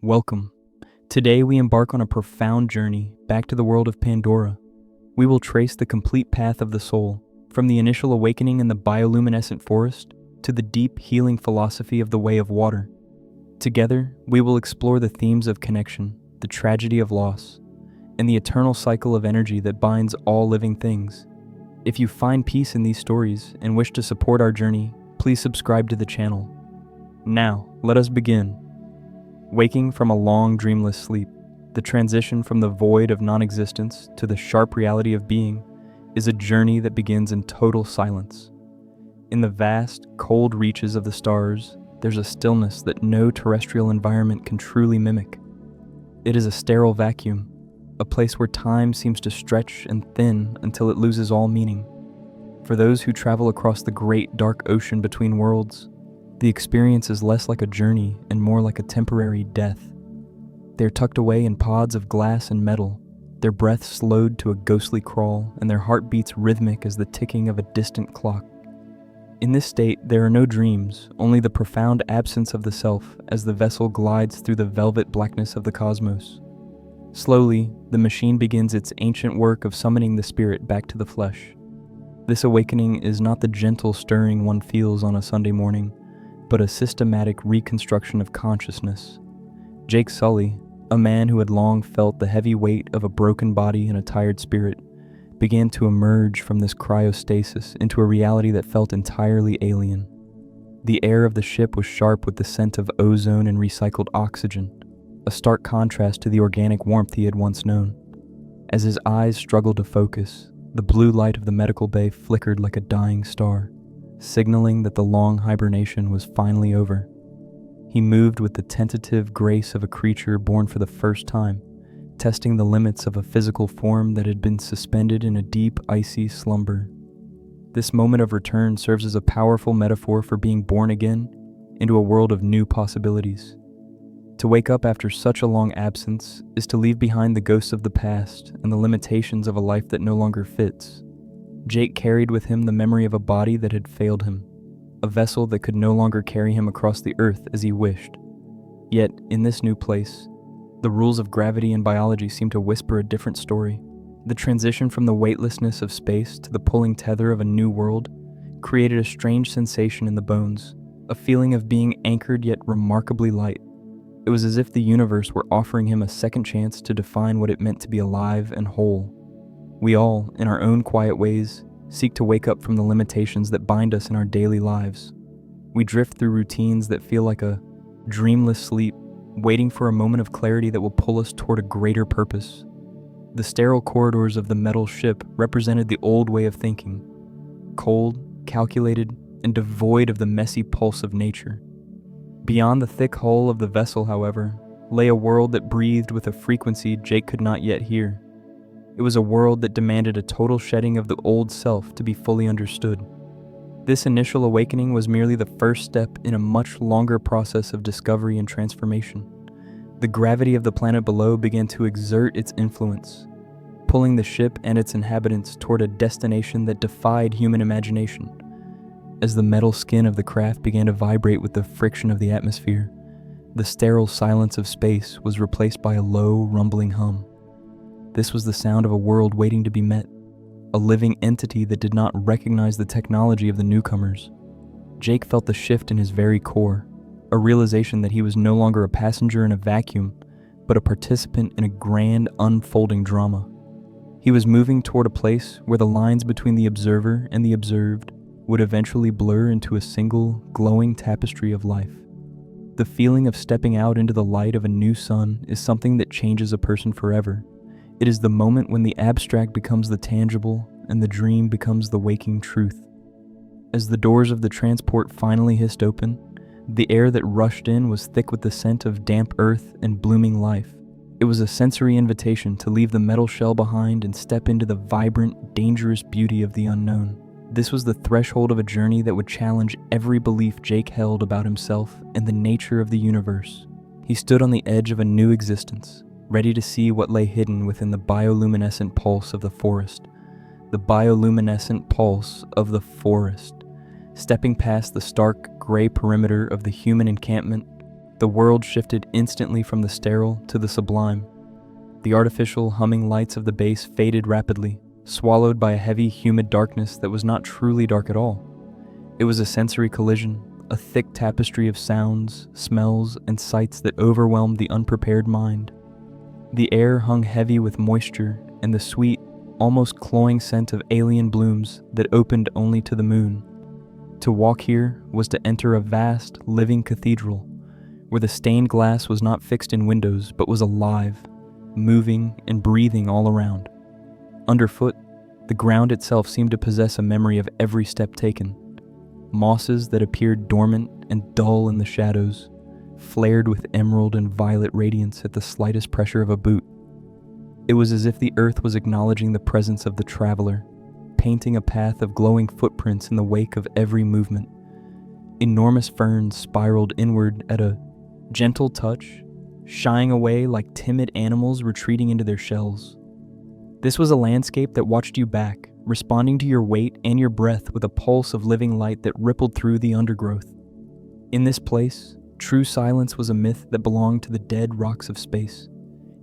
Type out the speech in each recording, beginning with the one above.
Welcome. Today we embark on a profound journey back to the world of Pandora. We will trace the complete path of the soul, from the initial awakening in the bioluminescent forest to the deep healing philosophy of the way of water. Together, we will explore the themes of connection, the tragedy of loss, and the eternal cycle of energy that binds all living things. If you find peace in these stories and wish to support our journey, please subscribe to the channel. Now, let us begin. Waking from a long, dreamless sleep, the transition from the void of non-existence to the sharp reality of being is a journey that begins in total silence. In the vast, cold reaches of the stars, there's a stillness that no terrestrial environment can truly mimic. It is a sterile vacuum, a place where time seems to stretch and thin until it loses all meaning. For those who travel across the great dark ocean between worlds, the experience is less like a journey and more like a temporary death. They're tucked away in pods of glass and metal, their breath slowed to a ghostly crawl, and their heartbeats rhythmic as the ticking of a distant clock. In this state, there are no dreams, only the profound absence of the self as the vessel glides through the velvet blackness of the cosmos. Slowly, the machine begins its ancient work of summoning the spirit back to the flesh. This awakening is not the gentle stirring one feels on a Sunday morning, but a systematic reconstruction of consciousness. Jake Sully, a man who had long felt the heavy weight of a broken body and a tired spirit, began to emerge from this cryostasis into a reality that felt entirely alien. The air of the ship was sharp with the scent of ozone and recycled oxygen, a stark contrast to the organic warmth he had once known. As his eyes struggled to focus, the blue light of the medical bay flickered like a dying star, signaling that the long hibernation was finally over. He moved with the tentative grace of a creature born for the first time, testing the limits of a physical form that had been suspended in a deep, icy slumber. This moment of return serves as a powerful metaphor for being born again into a world of new possibilities. To wake up after such a long absence is to leave behind the ghosts of the past and the limitations of a life that no longer fits. Jake carried with him the memory of a body that had failed him, a vessel that could no longer carry him across the earth as he wished. Yet, in this new place, the rules of gravity and biology seemed to whisper a different story. The transition from the weightlessness of space to the pulling tether of a new world created a strange sensation in the bones, a feeling of being anchored yet remarkably light. It was as if the universe were offering him a second chance to define what it meant to be alive and whole. We all, in our own quiet ways, seek to wake up from the limitations that bind us in our daily lives. We drift through routines that feel like a dreamless sleep, waiting for a moment of clarity that will pull us toward a greater purpose. The sterile corridors of the metal ship represented the old way of thinking, cold, calculated, and devoid of the messy pulse of nature. Beyond the thick hull of the vessel, however, lay a world that breathed with a frequency Jake could not yet hear. It was a world that demanded a total shedding of the old self to be fully understood. This initial awakening was merely the first step in a much longer process of discovery and transformation. The gravity of the planet below began to exert its influence, pulling the ship and its inhabitants toward a destination that defied human imagination. As the metal skin of the craft began to vibrate with the friction of the atmosphere, the sterile silence of space was replaced by a low, rumbling hum. This was the sound of a world waiting to be met, a living entity that did not recognize the technology of the newcomers. Jake felt the shift in his very core, a realization that he was no longer a passenger in a vacuum, but a participant in a grand, unfolding drama. He was moving toward a place where the lines between the observer and the observed would eventually blur into a single, glowing tapestry of life. The feeling of stepping out into the light of a new sun is something that changes a person forever. It is the moment when the abstract becomes the tangible and the dream becomes the waking truth. As the doors of the transport finally hissed open, the air that rushed in was thick with the scent of damp earth and blooming life. It was a sensory invitation to leave the metal shell behind and step into the vibrant, dangerous beauty of the unknown. This was the threshold of a journey that would challenge every belief Jake held about himself and the nature of the universe. He stood on the edge of a new existence, ready to see what lay hidden within the bioluminescent pulse of the forest. The bioluminescent pulse of the forest. Stepping past the stark, gray perimeter of the human encampment, The world shifted instantly from the sterile to the sublime. The artificial humming lights of the base faded rapidly, swallowed by a heavy, humid darkness that was not truly dark at all. It was a sensory collision, a thick tapestry of sounds, smells, and sights that overwhelmed the unprepared mind. The air hung heavy with moisture and the sweet, almost cloying scent of alien blooms that opened only to the moon. To walk here was to enter a vast, living cathedral, where the stained glass was not fixed in windows but was alive, moving and breathing all around. Underfoot, the ground itself seemed to possess a memory of every step taken. Mosses that appeared dormant and dull in the shadows, flared with emerald and violet radiance at the slightest pressure of a boot. It was as if the earth was acknowledging the presence of the traveler, painting a path of glowing footprints in the wake of every movement. Enormous ferns spiraled inward at a gentle touch, shying away like timid animals retreating into their shells. This was a landscape that watched you back, responding to your weight and your breath with a pulse of living light that rippled through the undergrowth. In this place, true silence was a myth that belonged to the dead rocks of space.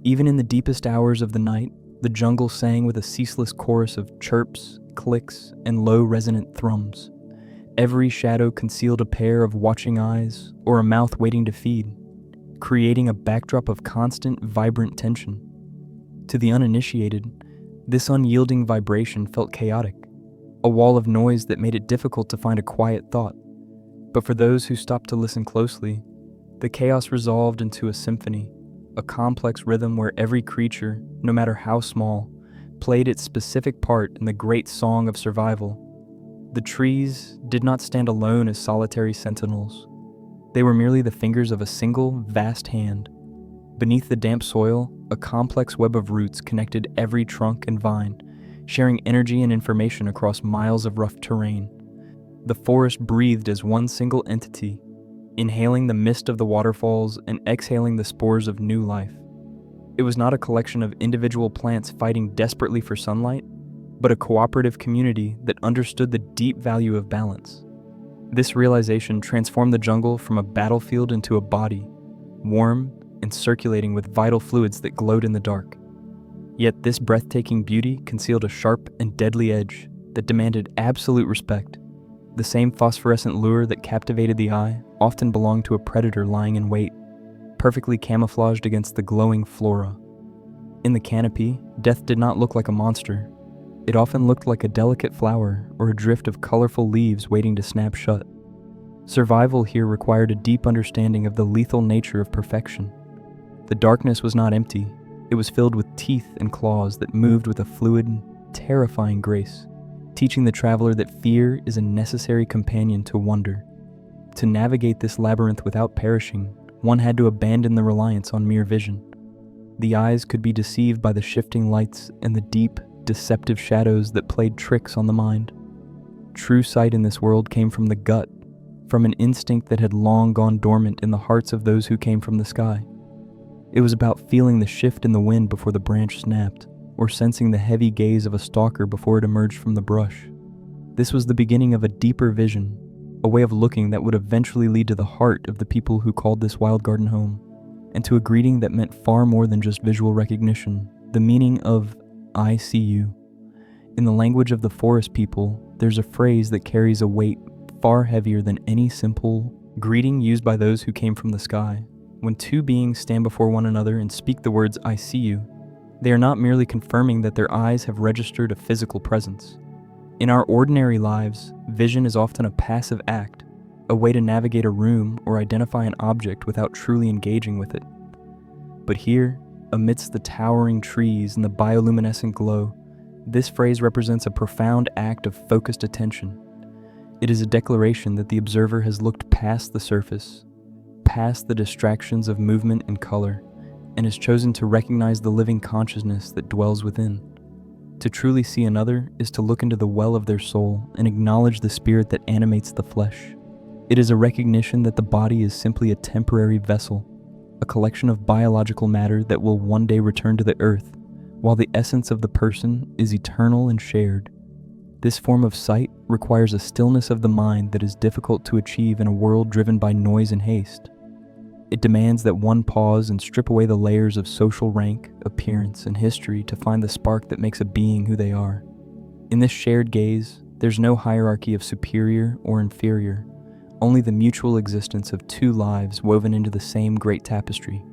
Even in the deepest hours of the night, the jungle sang with a ceaseless chorus of chirps, clicks, and low resonant thrums. Every shadow concealed a pair of watching eyes or a mouth waiting to feed, creating a backdrop of constant, vibrant tension. To the uninitiated, this unyielding vibration felt chaotic, a wall of noise that made it difficult to find a quiet thought. But for those who stopped to listen closely, the chaos resolved into a symphony, a complex rhythm where every creature, no matter how small, played its specific part in the great song of survival. The trees did not stand alone as solitary sentinels. They were merely the fingers of a single, vast hand. Beneath the damp soil, a complex web of roots connected every trunk and vine, sharing energy and information across miles of rough terrain. The forest breathed as one single entity, inhaling the mist of the waterfalls and exhaling the spores of new life. It was not a collection of individual plants fighting desperately for sunlight, but a cooperative community that understood the deep value of balance. This realization transformed the jungle from a battlefield into a body, warm and circulating with vital fluids that glowed in the dark. Yet this breathtaking beauty concealed a sharp and deadly edge that demanded absolute respect. The same phosphorescent lure that captivated the eye often belonged to a predator lying in wait, perfectly camouflaged against the glowing flora. In the canopy, death did not look like a monster. It often looked like a delicate flower or a drift of colorful leaves waiting to snap shut. Survival here required a deep understanding of the lethal nature of perfection. The darkness was not empty. It was filled with teeth and claws that moved with a fluid, terrifying grace, teaching the traveler that fear is a necessary companion to wonder. To navigate this labyrinth without perishing, one had to abandon the reliance on mere vision. The eyes could be deceived by the shifting lights and the deep, deceptive shadows that played tricks on the mind. True sight in this world came from the gut, from an instinct that had long gone dormant in the hearts of those who came from the sky. It was about feeling the shift in the wind before the branch snapped, or sensing the heavy gaze of a stalker before it emerged from the brush. This was the beginning of a deeper vision, a way of looking that would eventually lead to the heart of the people who called this wild garden home, and to a greeting that meant far more than just visual recognition, the meaning of "I see you." In the language of the forest people, there's a phrase that carries a weight far heavier than any simple greeting used by those who came from the sky. When two beings stand before one another and speak the words "I see you," they are not merely confirming that their eyes have registered a physical presence. In our ordinary lives, vision is often a passive act, a way to navigate a room or identify an object without truly engaging with it. But here, amidst the towering trees and the bioluminescent glow, this phrase represents a profound act of focused attention. It is a declaration that the observer has looked past the surface, past the distractions of movement and color, and has chosen to recognize the living consciousness that dwells within. To truly see another is to look into the well of their soul and acknowledge the spirit that animates the flesh. It is a recognition that the body is simply a temporary vessel, a collection of biological matter that will one day return to the earth, while the essence of the person is eternal and shared. This form of sight requires a stillness of the mind that is difficult to achieve in a world driven by noise and haste. It demands that one pause and strip away the layers of social rank, appearance, and history to find the spark that makes a being who they are. In this shared gaze, there's no hierarchy of superior or inferior, only the mutual existence of two lives woven into the same great tapestry.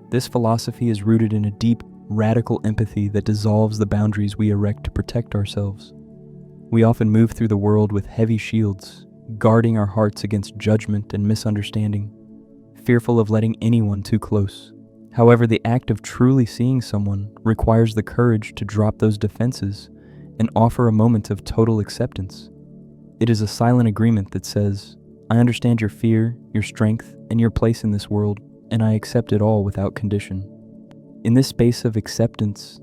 This philosophy is rooted in a deep, radical empathy that dissolves the boundaries we erect to protect ourselves. We often move through the world with heavy shields, guarding our hearts against judgment and misunderstanding, fearful of letting anyone too close. However, the act of truly seeing someone requires the courage to drop those defenses and offer a moment of total acceptance. It is a silent agreement that says, I understand your fear, your strength, and your place in this world, and I accept it all without condition. In this space of acceptance,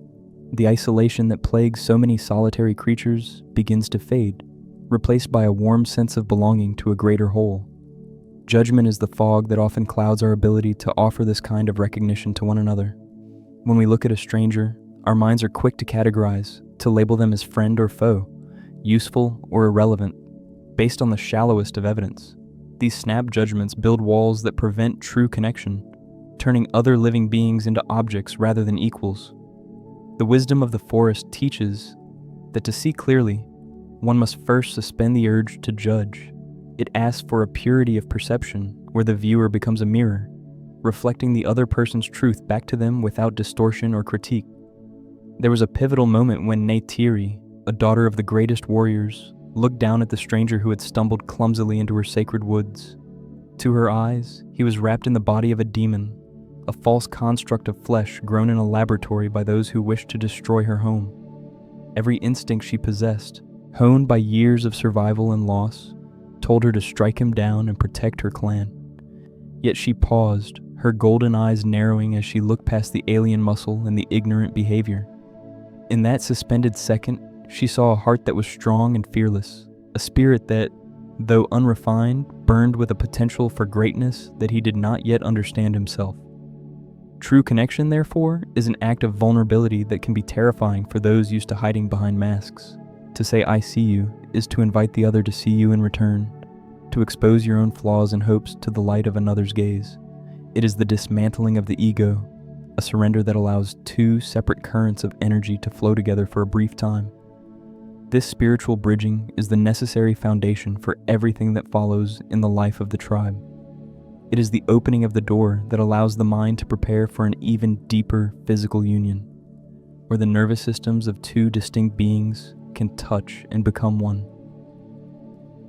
the isolation that plagues so many solitary creatures begins to fade, replaced by a warm sense of belonging to a greater whole. Judgment is the fog that often clouds our ability to offer this kind of recognition to one another. When we look at a stranger, our minds are quick to categorize, to label them as friend or foe, useful or irrelevant, based on the shallowest of evidence. These snap judgments build walls that prevent true connection, turning other living beings into objects rather than equals. The wisdom of the forest teaches that to see clearly, one must first suspend the urge to judge. It asks for a purity of perception where the viewer becomes a mirror, reflecting the other person's truth back to them without distortion or critique. There was a pivotal moment when Kiri, a daughter of the greatest warriors, looked down at the stranger who had stumbled clumsily into her sacred woods. To her eyes, he was wrapped in the body of a demon, a false construct of flesh grown in a laboratory by those who wished to destroy her home. Every instinct she possessed, honed by years of survival and loss, told her to strike him down and protect her clan. Yet she paused, her golden eyes narrowing as she looked past the alien muscle and the ignorant behavior. In that suspended second, she saw a heart that was strong and fearless, a spirit that, though unrefined, burned with a potential for greatness that he did not yet understand himself. True connection, therefore, is an act of vulnerability that can be terrifying for those used to hiding behind masks. To say I see you is to invite the other to see you in return, to expose your own flaws and hopes to the light of another's gaze. It is the dismantling of the ego, a surrender that allows two separate currents of energy to flow together for a brief time. This spiritual bridging is the necessary foundation for everything that follows in the life of the tribe. It is the opening of the door that allows the mind to prepare for an even deeper physical union, where the nervous systems of two distinct beings can touch and become one.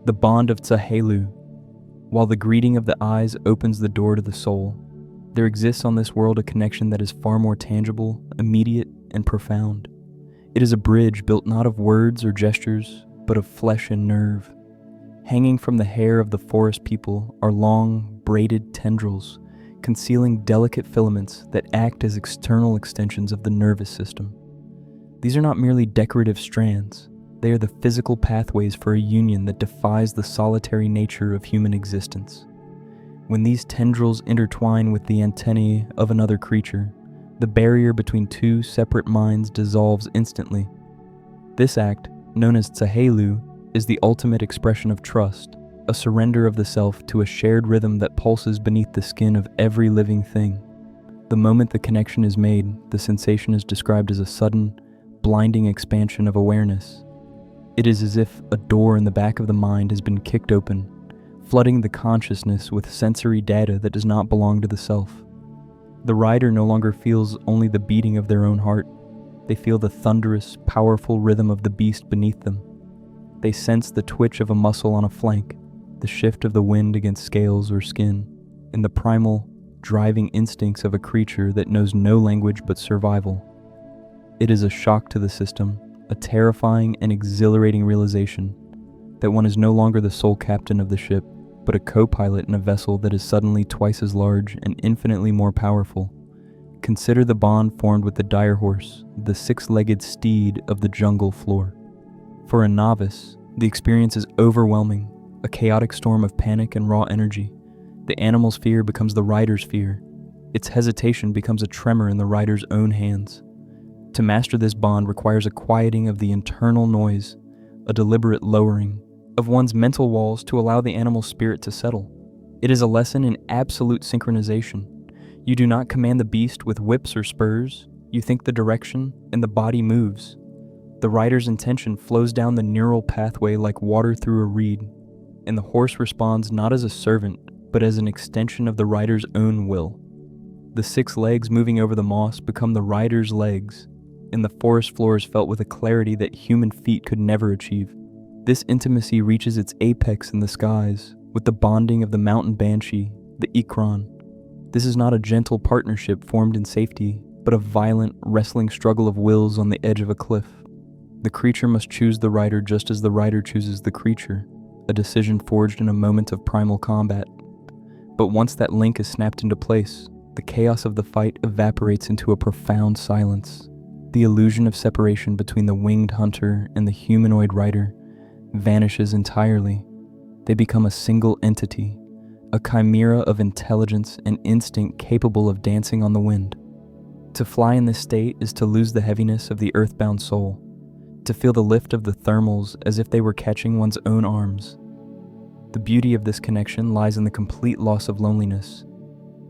The bond of Tsaheylu. While the greeting of the eyes opens the door to the soul, there exists on this world a connection that is far more tangible, immediate, and profound. It is a bridge built not of words or gestures, but of flesh and nerve. Hanging from the hair of the forest people are long, braided tendrils, concealing delicate filaments that act as external extensions of the nervous system. These are not merely decorative strands, they are the physical pathways for a union that defies the solitary nature of human existence. When these tendrils intertwine with the antennae of another creature, the barrier between two separate minds dissolves instantly. This act, known as Tsaheylu, is the ultimate expression of trust, a surrender of the self to a shared rhythm that pulses beneath the skin of every living thing. The moment the connection is made, the sensation is described as a sudden, blinding expansion of awareness. It is as if a door in the back of the mind has been kicked open, flooding the consciousness with sensory data that does not belong to the self. The rider no longer feels only the beating of their own heart. They feel the thunderous, powerful rhythm of the beast beneath them. They sense the twitch of a muscle on a flank, the shift of the wind against scales or skin, and the primal, driving instincts of a creature that knows no language but survival. It is a shock to the system, a terrifying and exhilarating realization that one is no longer the sole captain of the ship, but a co-pilot in a vessel that is suddenly twice as large and infinitely more powerful. Consider the bond formed with the dire horse, the six-legged steed of the jungle floor. For a novice, the experience is overwhelming, a chaotic storm of panic and raw energy. The animal's fear becomes the rider's fear. Its hesitation becomes a tremor in the rider's own hands. To master this bond requires a quieting of the internal noise, a deliberate lowering of one's mental walls to allow the animal's spirit to settle. It is a lesson in absolute synchronization. You do not command the beast with whips or spurs. You think the direction, and the body moves. The rider's intention flows down the neural pathway like water through a reed, and the horse responds not as a servant, but as an extension of the rider's own will. The 6 legs moving over the moss become the rider's legs, and the forest floor is felt with a clarity that human feet could never achieve. This intimacy reaches its apex in the skies, with the bonding of the mountain banshee, the Ikran. This is not a gentle partnership formed in safety, but a violent, wrestling struggle of wills on the edge of a cliff. The creature must choose the rider just as the rider chooses the creature, a decision forged in a moment of primal combat. But once that link is snapped into place, the chaos of the fight evaporates into a profound silence. The illusion of separation between the winged hunter and the humanoid rider vanishes entirely. They become a single entity, a chimera of intelligence and instinct capable of dancing on the wind. To fly in this state is to lose the heaviness of the earthbound soul, to feel the lift of the thermals as if they were catching one's own arms. The beauty of this connection lies in the complete loss of loneliness.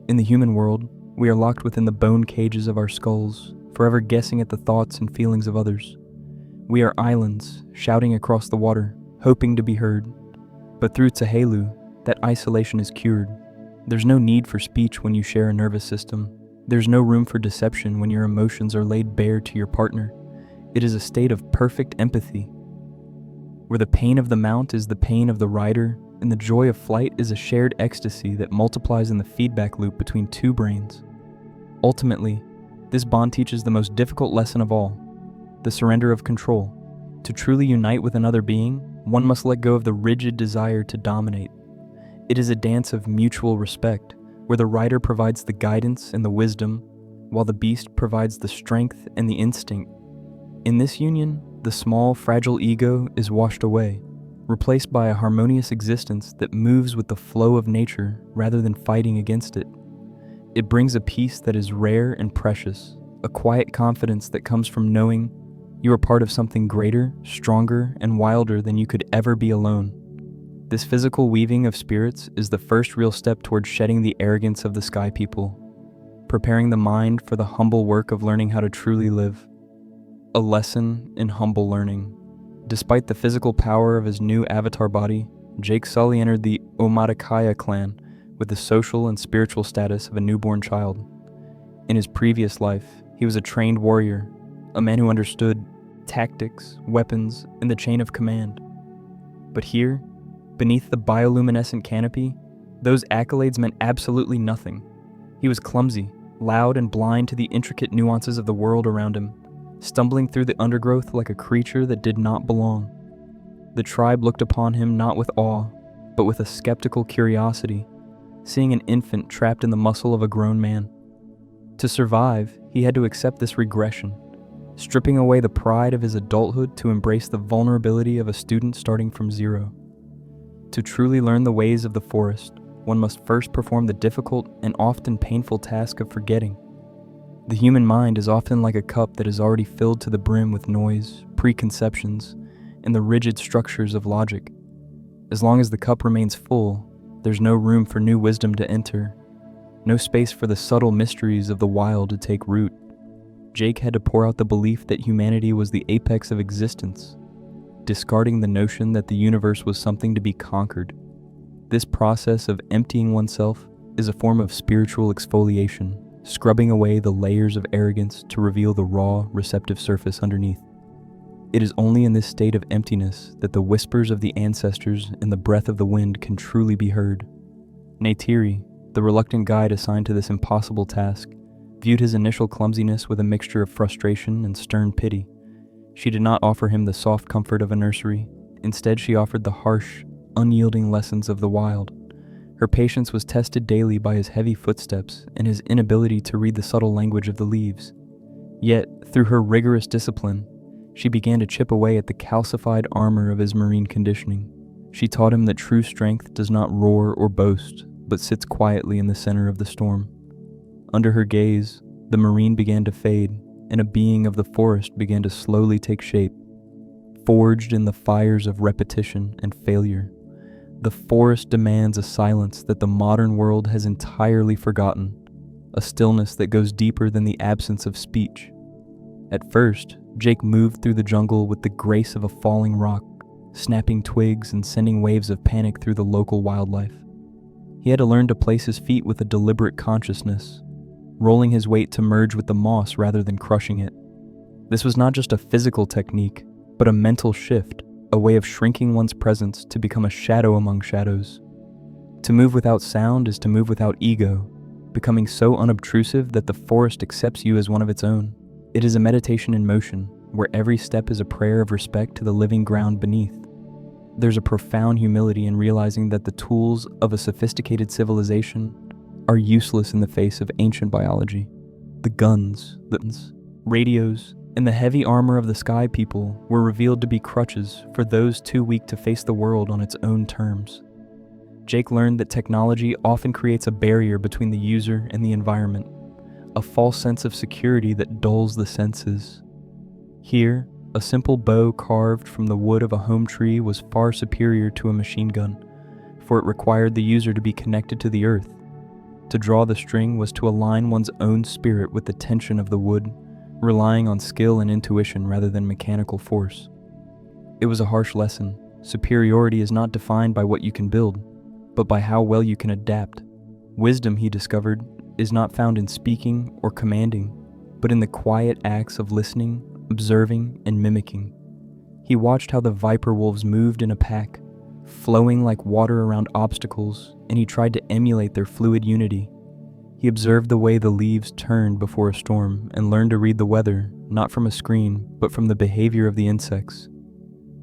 In the human world, we are locked within the bone cages of our skulls, forever guessing at the thoughts and feelings of others. We are islands, shouting across the water, hoping to be heard. But through Tsaheylu, that isolation is cured. There's no need for speech when you share a nervous system. There's no room for deception when your emotions are laid bare to your partner. It is a state of perfect empathy, where the pain of the mount is the pain of the rider, and the joy of flight is a shared ecstasy that multiplies in the feedback loop between 2 brains. Ultimately, this bond teaches the most difficult lesson of all, the surrender of control. To truly unite with another being, one must let go of the rigid desire to dominate. It is a dance of mutual respect, where the rider provides the guidance and the wisdom, while the beast provides the strength and the instinct. In this union, the small, fragile ego is washed away, replaced by a harmonious existence that moves with the flow of nature rather than fighting against it. It brings a peace that is rare and precious, a quiet confidence that comes from knowing you are part of something greater, stronger, and wilder than you could ever be alone. This physical weaving of spirits is the first real step towards shedding the arrogance of the sky people, preparing the mind for the humble work of learning how to truly live. A lesson in humble learning. Despite the physical power of his new avatar body, Jake Sully entered the Omaticaya clan with the social and spiritual status of a newborn child. In his previous life, he was a trained warrior, a man who understood tactics, weapons, and the chain of command. But here, beneath the bioluminescent canopy, those accolades meant absolutely nothing. He was clumsy, loud, and blind to the intricate nuances of the world around him, stumbling through the undergrowth like a creature that did not belong. The tribe looked upon him not with awe, but with a skeptical curiosity, seeing an infant trapped in the muscle of a grown man. To survive, he had to accept this regression, stripping away the pride of his adulthood to embrace the vulnerability of a student starting from zero. To truly learn the ways of the forest, one must first perform the difficult and often painful task of forgetting. The human mind is often like a cup that is already filled to the brim with noise, preconceptions, and the rigid structures of logic. As long as the cup remains full, there's no room for new wisdom to enter, no space for the subtle mysteries of the wild to take root. Jake had to pour out the belief that humanity was the apex of existence, discarding the notion that the universe was something to be conquered. This process of emptying oneself is a form of spiritual exfoliation, scrubbing away the layers of arrogance to reveal the raw, receptive surface underneath. It is only in this state of emptiness that the whispers of the ancestors and the breath of the wind can truly be heard. Kiri, the reluctant guide assigned to this impossible task, viewed his initial clumsiness with a mixture of frustration and stern pity. She did not offer him the soft comfort of a nursery. Instead, she offered the harsh, unyielding lessons of the wild. Her patience was tested daily by his heavy footsteps and his inability to read the subtle language of the leaves. Yet, through her rigorous discipline, she began to chip away at the calcified armor of his marine conditioning. She taught him that true strength does not roar or boast, but sits quietly in the center of the storm. Under her gaze, the marine began to fade, and a being of the forest began to slowly take shape. Forged in the fires of repetition and failure, The forest demands a silence that the modern world has entirely forgotten, a stillness that goes deeper than the absence of speech. At first, Jake moved through the jungle with the grace of a falling rock, snapping twigs and sending waves of panic through the local wildlife. He had to learn to place his feet with a deliberate consciousness, rolling his weight to merge with the moss rather than crushing it. This was not just a physical technique, but a mental shift, a way of shrinking one's presence to become a shadow among shadows. To move without sound is to move without ego, becoming so unobtrusive that the forest accepts you as one of its own. It is a meditation in motion, where every step is a prayer of respect to the living ground beneath. There's a profound humility in realizing that the tools of a sophisticated civilization are useless in the face of ancient biology. The guns, the radios, and the heavy armor of the sky people were revealed to be crutches for those too weak to face the world on its own terms. Jake learned that technology often creates a barrier between the user and the environment, a false sense of security that dulls the senses. Here, a simple bow carved from the wood of a Hometree was far superior to a machine gun, for it required the user to be connected to the earth. To draw the string was to align one's own spirit with the tension of the wood, relying on skill and intuition rather than mechanical force. It was a harsh lesson. Superiority is not defined by what you can build, but by how well you can adapt. Wisdom, he discovered, is not found in speaking or commanding, but in the quiet acts of listening, observing, and mimicking. He watched how the viper wolves moved in a pack, flowing like water around obstacles, and he tried to emulate their fluid unity. He observed the way the leaves turned before a storm and learned to read the weather, not from a screen, but from the behavior of the insects.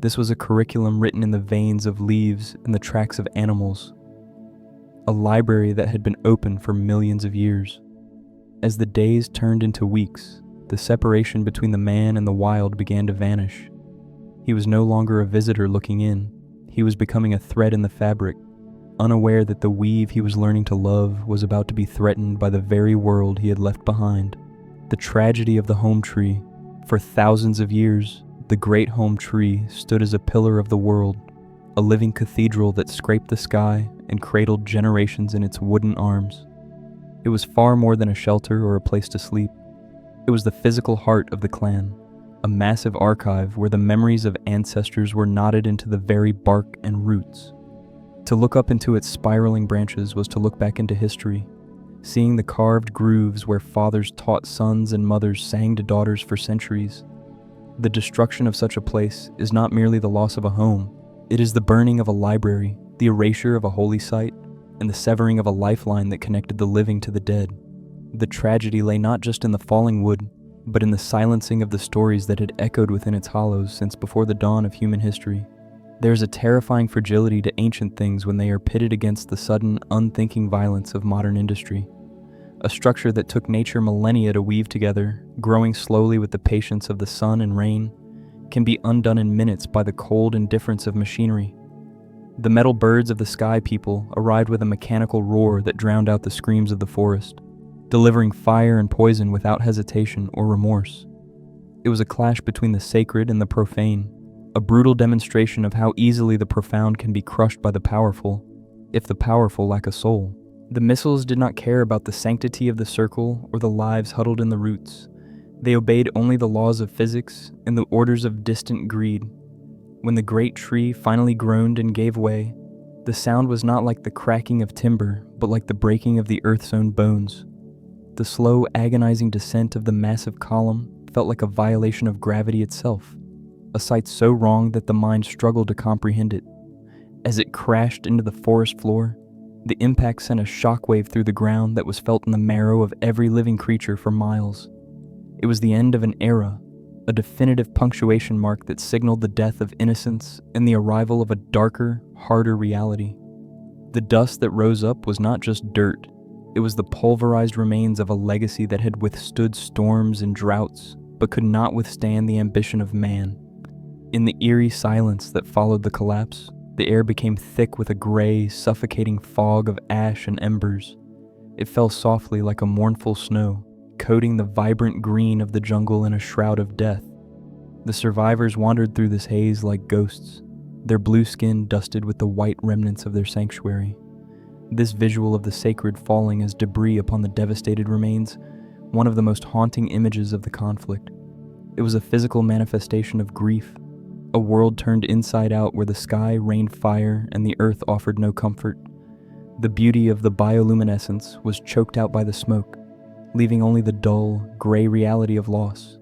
This was a curriculum written in the veins of leaves and the tracks of animals, a library that had been open for millions of years. As the days turned into weeks, the separation between the man and the wild began to vanish. He was no longer a visitor looking in. He was becoming a thread in the fabric, unaware that the weave he was learning to love was about to be threatened by the very world he had left behind. The tragedy of the Hometree. For thousands of years, the great Hometree stood as a pillar of the world, a living cathedral that scraped the sky and cradled generations in its wooden arms. It was far more than a shelter or a place to sleep. It was the physical heart of the clan, a massive archive where the memories of ancestors were knotted into the very bark and roots. To look up into its spiraling branches was to look back into history, seeing the carved grooves where fathers taught sons and mothers sang to daughters for centuries. The destruction of such a place is not merely the loss of a home, it is the burning of a library, the erasure of a holy site, and the severing of a lifeline that connected the living to the dead. The tragedy lay not just in the falling wood, but in the silencing of the stories that had echoed within its hollows since before the dawn of human history. There is a terrifying fragility to ancient things when they are pitted against the sudden, unthinking violence of modern industry. A structure that took nature millennia to weave together, growing slowly with the patience of the sun and rain, can be undone in minutes by the cold indifference of machinery. The metal birds of the sky people arrived with a mechanical roar that drowned out the screams of the forest, delivering fire and poison without hesitation or remorse. It was a clash between the sacred and the profane, a brutal demonstration of how easily the profound can be crushed by the powerful, if the powerful lack a soul. The missiles did not care about the sanctity of the circle or the lives huddled in the roots. They obeyed only the laws of physics and the orders of distant greed. When the great tree finally groaned and gave way, the sound was not like the cracking of timber, but like the breaking of the earth's own bones. The slow, agonizing descent of the massive column felt like a violation of gravity itself, a sight so wrong that the mind struggled to comprehend it. As it crashed into the forest floor, the impact sent a shockwave through the ground that was felt in the marrow of every living creature for miles. It was the end of an era, a definitive punctuation mark that signaled the death of innocence and the arrival of a darker, harder reality. The dust that rose up was not just dirt, it was the pulverized remains of a legacy that had withstood storms and droughts, but could not withstand the ambition of man. In the eerie silence that followed the collapse, the air became thick with a gray, suffocating fog of ash and embers. It fell softly like a mournful snow, coating the vibrant green of the jungle in a shroud of death. The survivors wandered through this haze like ghosts, their blue skin dusted with the white remnants of their sanctuary. This visual of the sacred falling as debris upon the devastated remains, one of the most haunting images of the conflict. It was a physical manifestation of grief, a world turned inside out where the sky rained fire and the earth offered no comfort. The beauty of the bioluminescence was choked out by the smoke, leaving only the dull, gray reality of loss.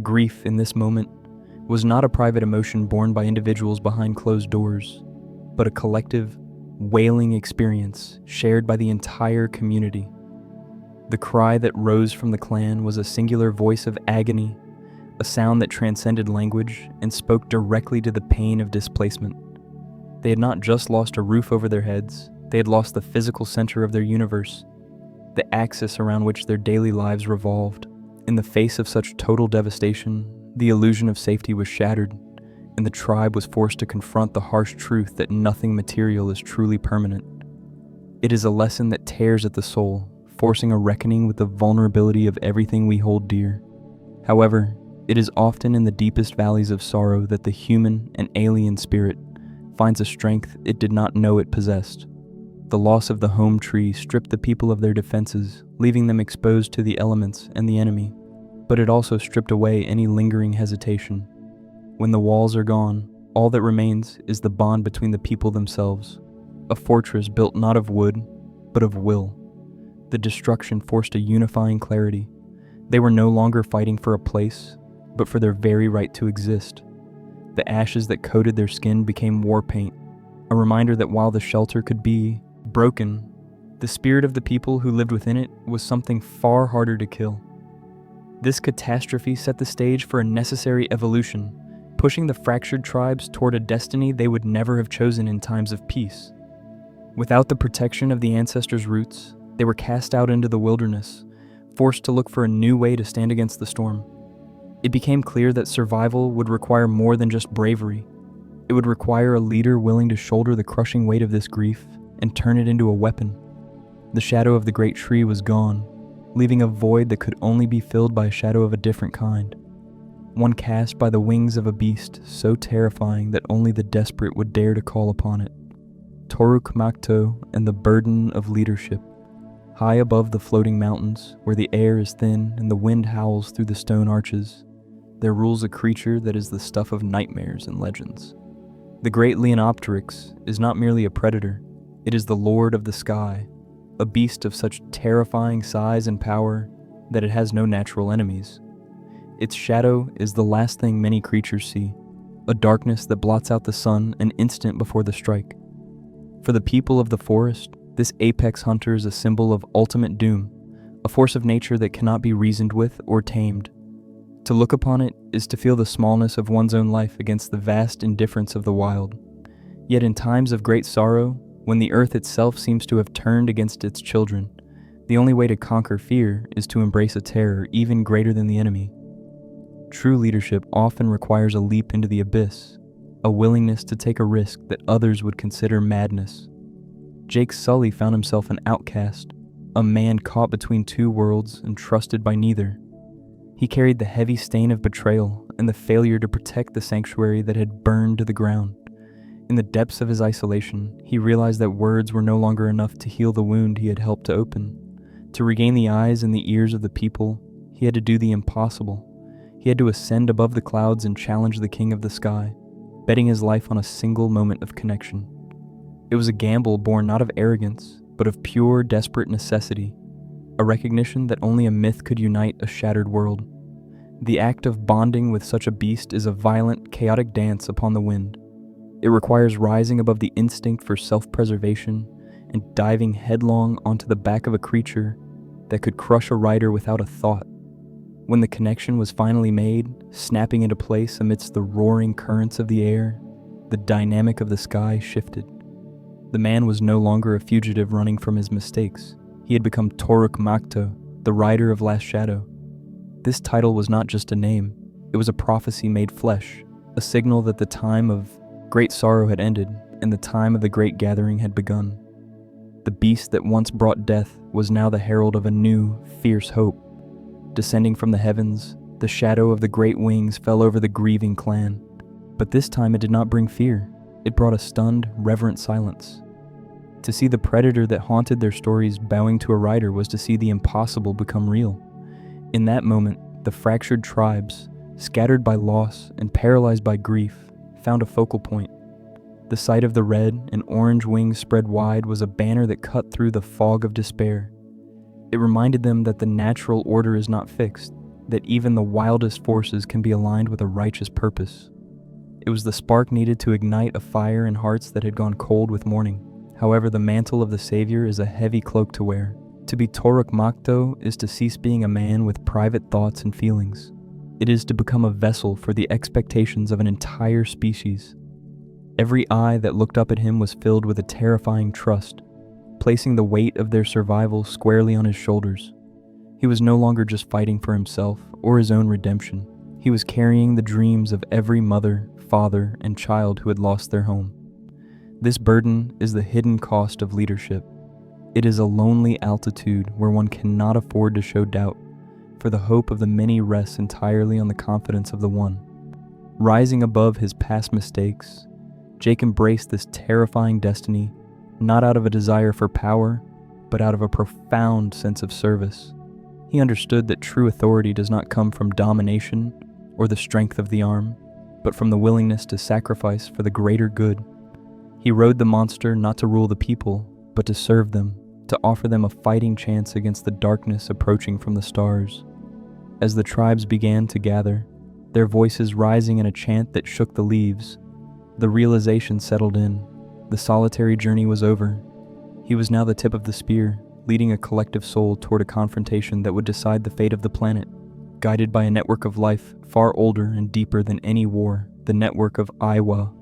Grief in this moment was not a private emotion borne by individuals behind closed doors, but a collective, wailing experience shared by the entire community. The cry that rose from the clan was a singular voice of agony, a sound that transcended language and spoke directly to the pain of displacement. They had not just lost a roof over their heads, they had lost the physical center of their universe, the axis around which their daily lives revolved. In the face of such total devastation, the illusion of safety was shattered, and the tribe was forced to confront the harsh truth that nothing material is truly permanent. It is a lesson that tears at the soul, forcing a reckoning with the vulnerability of everything we hold dear. However, it is often in the deepest valleys of sorrow that the human and alien spirit finds a strength it did not know it possessed. The loss of the Hometree stripped the people of their defenses, leaving them exposed to the elements and the enemy, but it also stripped away any lingering hesitation. When the walls are gone, all that remains is the bond between the people themselves, a fortress built not of wood, but of will. The destruction forced a unifying clarity. They were no longer fighting for a place, but for their very right to exist. The ashes that coated their skin became war paint, a reminder that while the shelter could be broken, the spirit of the people who lived within it was something far harder to kill. This catastrophe set the stage for a necessary evolution, pushing the fractured tribes toward a destiny they would never have chosen in times of peace. Without the protection of the ancestors' roots, they were cast out into the wilderness, forced to look for a new way to stand against the storm. It became clear that survival would require more than just bravery. It would require a leader willing to shoulder the crushing weight of this grief and turn it into a weapon. The shadow of the great tree was gone, leaving a void that could only be filled by a shadow of a different kind. One cast by the wings of a beast so terrifying that only the desperate would dare to call upon it. Toruk Makto and the burden of leadership. High above the floating mountains, where the air is thin and the wind howls through the stone arches, there rules a creature that is the stuff of nightmares and legends. The great Leonopteryx is not merely a predator, it is the lord of the sky, a beast of such terrifying size and power that it has no natural enemies. Its shadow is the last thing many creatures see, a darkness that blots out the sun an instant before the strike. For the people of the forest, this apex hunter is a symbol of ultimate doom, a force of nature that cannot be reasoned with or tamed. To look upon it is to feel the smallness of one's own life against the vast indifference of the wild. Yet in times of great sorrow, when the earth itself seems to have turned against its children, the only way to conquer fear is to embrace a terror even greater than the enemy. True leadership often requires a leap into the abyss, a willingness to take a risk that others would consider madness. Jake Sully found himself an outcast, a man caught between two worlds and trusted by neither. He carried the heavy stain of betrayal and the failure to protect the sanctuary that had burned to the ground. In the depths of his isolation, he realized that words were no longer enough to heal the wound he had helped to open. To regain the eyes and the ears of the people, he had to do the impossible. He had to ascend above the clouds and challenge the king of the sky, betting his life on a single moment of connection. It was a gamble born not of arrogance, but of pure, desperate necessity, a recognition that only a myth could unite a shattered world. The act of bonding with such a beast is a violent, chaotic dance upon the wind. It requires rising above the instinct for self-preservation and diving headlong onto the back of a creature that could crush a rider without a thought. When the connection was finally made, snapping into place amidst the roaring currents of the air, the dynamic of the sky shifted. The man was no longer a fugitive running from his mistakes. He had become Toruk Makto, the rider of Last Shadow. This title was not just a name, it was a prophecy made flesh, a signal that the time of great sorrow had ended and the time of the great gathering had begun. The beast that once brought death was now the herald of a new, fierce hope. Descending from the heavens, the shadow of the great wings fell over the grieving clan. But this time it did not bring fear. it brought a stunned, reverent silence. To see the predator that haunted their stories bowing to a rider was to see the impossible become real. In that moment, the fractured tribes, scattered by loss and paralyzed by grief, found a focal point. The sight of the red and orange wings spread wide was a banner that cut through the fog of despair. It reminded them that the natural order is not fixed, that even the wildest forces can be aligned with a righteous purpose. It was the spark needed to ignite a fire in hearts that had gone cold with mourning. However, the mantle of the Savior is a heavy cloak to wear. To be Toruk Makto is to cease being a man with private thoughts and feelings. It is to become a vessel for the expectations of an entire species. Every eye that looked up at him was filled with a terrifying trust, placing the weight of their survival squarely on his shoulders. He was no longer just fighting for himself or his own redemption. He was carrying the dreams of every mother, father, and child who had lost their home. This burden is the hidden cost of leadership. It is a lonely altitude where one cannot afford to show doubt, for the hope of the many rests entirely on the confidence of the one. Rising above his past mistakes, Jake embraced this terrifying destiny, not out of a desire for power, but out of a profound sense of service. He understood that true authority does not come from domination or the strength of the arm, but from the willingness to sacrifice for the greater good. He rode the monster not to rule the people, but to serve them, to offer them a fighting chance against the darkness approaching from the stars. As the tribes began to gather, their voices rising in a chant that shook the leaves, the realization settled in. The solitary journey was over. He was now the tip of the spear, leading a collective soul toward a confrontation that would decide the fate of the planet. Guided by a network of life far older and deeper than any war, the network of Eywa.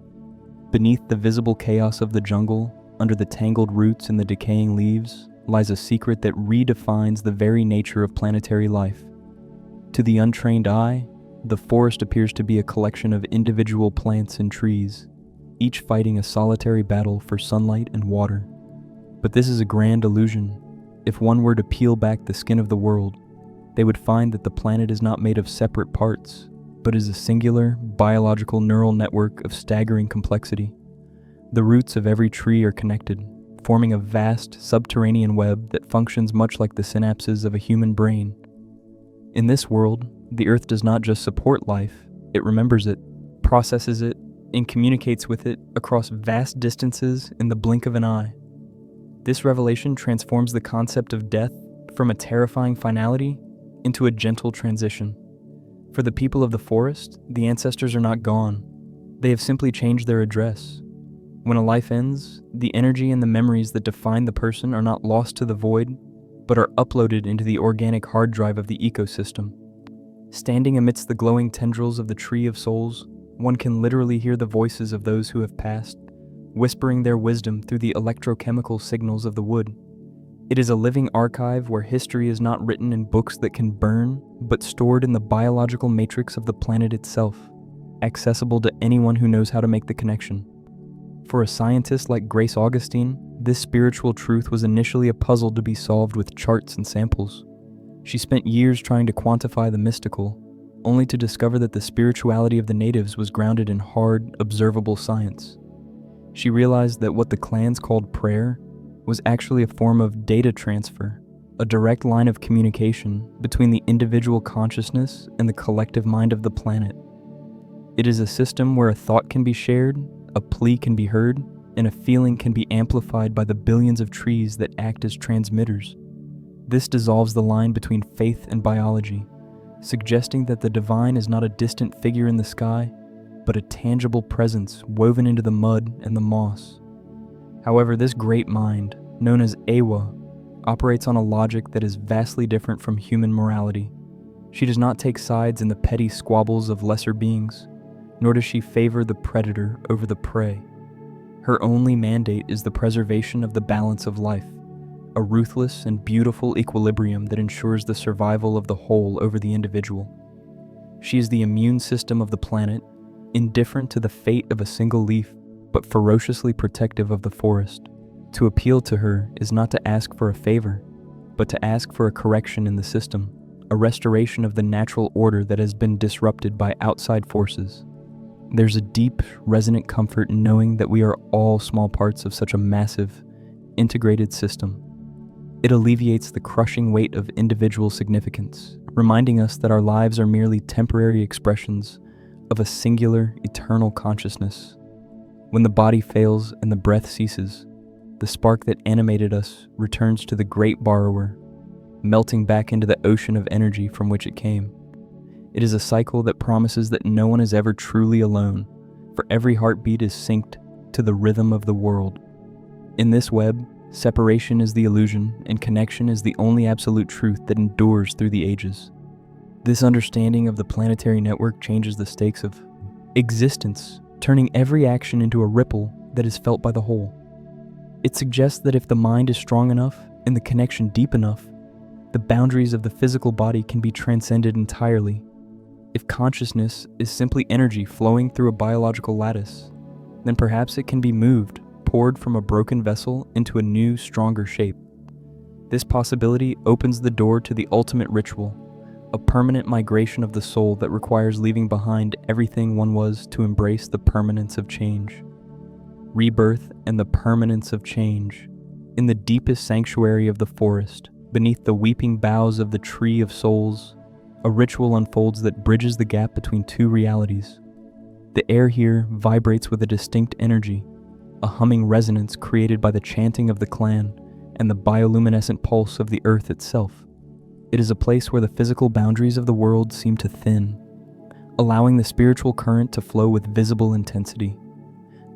Beneath the visible chaos of the jungle, under the tangled roots and the decaying leaves, lies a secret that redefines the very nature of planetary life. To the untrained eye, the forest appears to be a collection of individual plants and trees, each fighting a solitary battle for sunlight and water. But this is a grand illusion. If one were to peel back the skin of the world, they would find that the planet is not made of separate parts, but is a singular, biological neural network of staggering complexity. The roots of every tree are connected, forming a vast, subterranean web that functions much like the synapses of a human brain. In this world, the Earth does not just support life, it remembers it, processes it, and communicates with it across vast distances in the blink of an eye. This revelation transforms the concept of death from a terrifying finality into a gentle transition. For the people of the forest, the ancestors are not gone. They have simply changed their address. When a life ends, the energy and the memories that define the person are not lost to the void, but are uploaded into the organic hard drive of the ecosystem. Standing amidst the glowing tendrils of the Tree of Souls, one can literally hear the voices of those who have passed, whispering their wisdom through the electrochemical signals of the wood. It is a living archive where history is not written in books that can burn, but stored in the biological matrix of the planet itself, accessible to anyone who knows how to make the connection. For a scientist like Grace Augustine, this spiritual truth was initially a puzzle to be solved with charts and samples. She spent years trying to quantify the mystical, only to discover that the spirituality of the natives was grounded in hard, observable science. She realized that what the clans called prayer was actually a form of data transfer, a direct line of communication between the individual consciousness and the collective mind of the planet. It is a system where a thought can be shared, a plea can be heard, and a feeling can be amplified by the billions of trees that act as transmitters. This dissolves the line between faith and biology, suggesting that the divine is not a distant figure in the sky, but a tangible presence woven into the mud and the moss. However, this great mind, known as Eywa, operates on a logic that is vastly different from human morality. She does not take sides in the petty squabbles of lesser beings, nor does she favor the predator over the prey. Her only mandate is the preservation of the balance of life, a ruthless and beautiful equilibrium that ensures the survival of the whole over the individual. She is the immune system of the planet, indifferent to the fate of a single leaf, but ferociously protective of the forest. To appeal to her is not to ask for a favor, but to ask for a correction in the system, a restoration of the natural order that has been disrupted by outside forces. There's a deep, resonant comfort in knowing that we are all small parts of such a massive, integrated system. It alleviates the crushing weight of individual significance, reminding us that our lives are merely temporary expressions of a singular, eternal consciousness. When the body fails and the breath ceases, the spark that animated us returns to the great borrower, melting back into the ocean of energy from which it came. It is a cycle that promises that no one is ever truly alone, for every heartbeat is synced to the rhythm of the world. In this web, separation is the illusion and connection is the only absolute truth that endures through the ages. This understanding of the planetary network changes the stakes of existence, turning every action into a ripple that is felt by the whole. It suggests that if the mind is strong enough and the connection deep enough, the boundaries of the physical body can be transcended entirely. If consciousness is simply energy flowing through a biological lattice, then perhaps it can be moved, poured from a broken vessel into a new, stronger shape. This possibility opens the door to the ultimate ritual, a permanent migration of the soul that requires leaving behind everything one was to embrace the permanence of change. Rebirth and the permanence of change. In the deepest sanctuary of the forest, beneath the weeping boughs of the tree of souls, a ritual unfolds that bridges the gap between two realities. The air here vibrates with a distinct energy, a humming resonance created by the chanting of the clan and the bioluminescent pulse of the earth itself. It is a place where the physical boundaries of the world seem to thin, allowing the spiritual current to flow with visible intensity.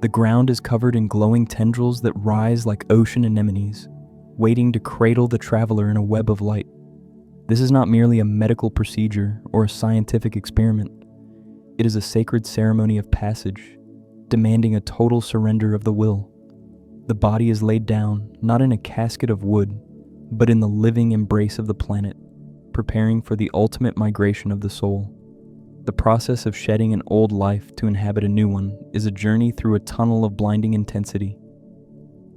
The ground is covered in glowing tendrils that rise like ocean anemones, waiting to cradle the traveler in a web of light. This is not merely a medical procedure or a scientific experiment. It is a sacred ceremony of passage, demanding a total surrender of the will. The body is laid down, not in a casket of wood, but in the living embrace of the planet, preparing for the ultimate migration of the soul. The process of shedding an old life to inhabit a new one is a journey through a tunnel of blinding intensity.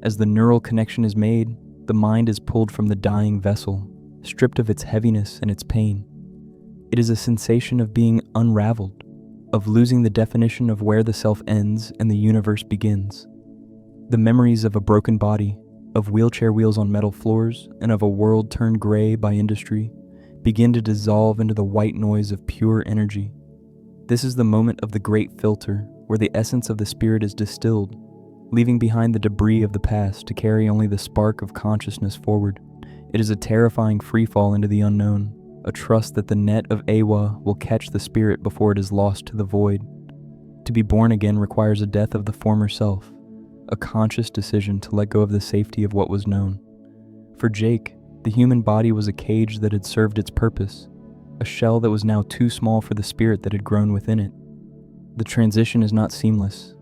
As the neural connection is made, the mind is pulled from the dying vessel, stripped of its heaviness and its pain. It is a sensation of being unraveled, of losing the definition of where the self ends and the universe begins. The memories of a broken body, of wheelchair wheels on metal floors, and of a world turned gray by industry, begin to dissolve into the white noise of pure energy. This is the moment of the great filter, where the essence of the spirit is distilled, leaving behind the debris of the past to carry only the spark of consciousness forward. It is a terrifying freefall into the unknown, a trust that the net of Eywa will catch the spirit before it is lost to the void. To be born again requires a death of the former self, a conscious decision to let go of the safety of what was known. For Jake, the human body was a cage that had served its purpose, a shell that was now too small for the spirit that had grown within it. The transition is not seamless.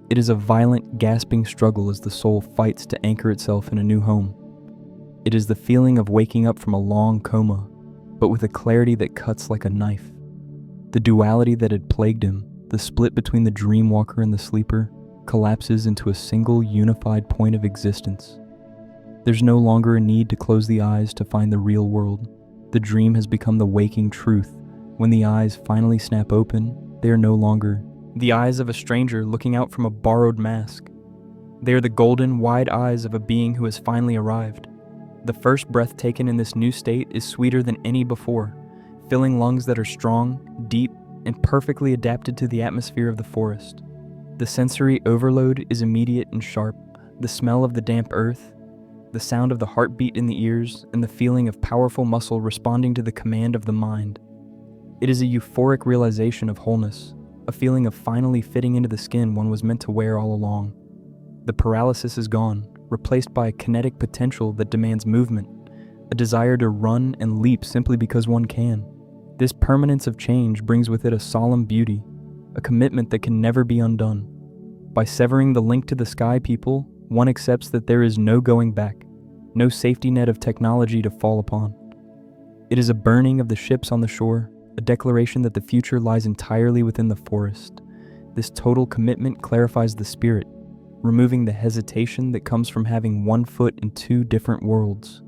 It is a violent, gasping struggle as the soul fights to anchor itself in a new home. It is the feeling of waking up from a long coma, but with a clarity that cuts like a knife. The duality that had plagued him, the split between the dream walker and the sleeper, collapses into a single unified point of existence. There's no longer a need to close the eyes to find the real world. The dream has become the waking truth. When the eyes finally snap open, they are no longer the eyes of a stranger looking out from a borrowed mask. They are the golden, wide eyes of a being who has finally arrived. The first breath taken in this new state is sweeter than any before, filling lungs that are strong, deep, and perfectly adapted to the atmosphere of the forest. The sensory overload is immediate and sharp. The smell of the damp earth, the sound of the heartbeat in the ears, and the feeling of powerful muscle responding to the command of the mind. It is a euphoric realization of wholeness, a feeling of finally fitting into the skin one was meant to wear all along. The paralysis is gone, replaced by a kinetic potential that demands movement, a desire to run and leap simply because one can. This permanence of change brings with it a solemn beauty, a commitment that can never be undone. By severing the link to the sky people, one accepts that there is no going back, no safety net of technology to fall upon. It is a burning of the ships on the shore, a declaration that the future lies entirely within the forest. This total commitment clarifies the spirit, removing the hesitation that comes from having one foot in two different worlds.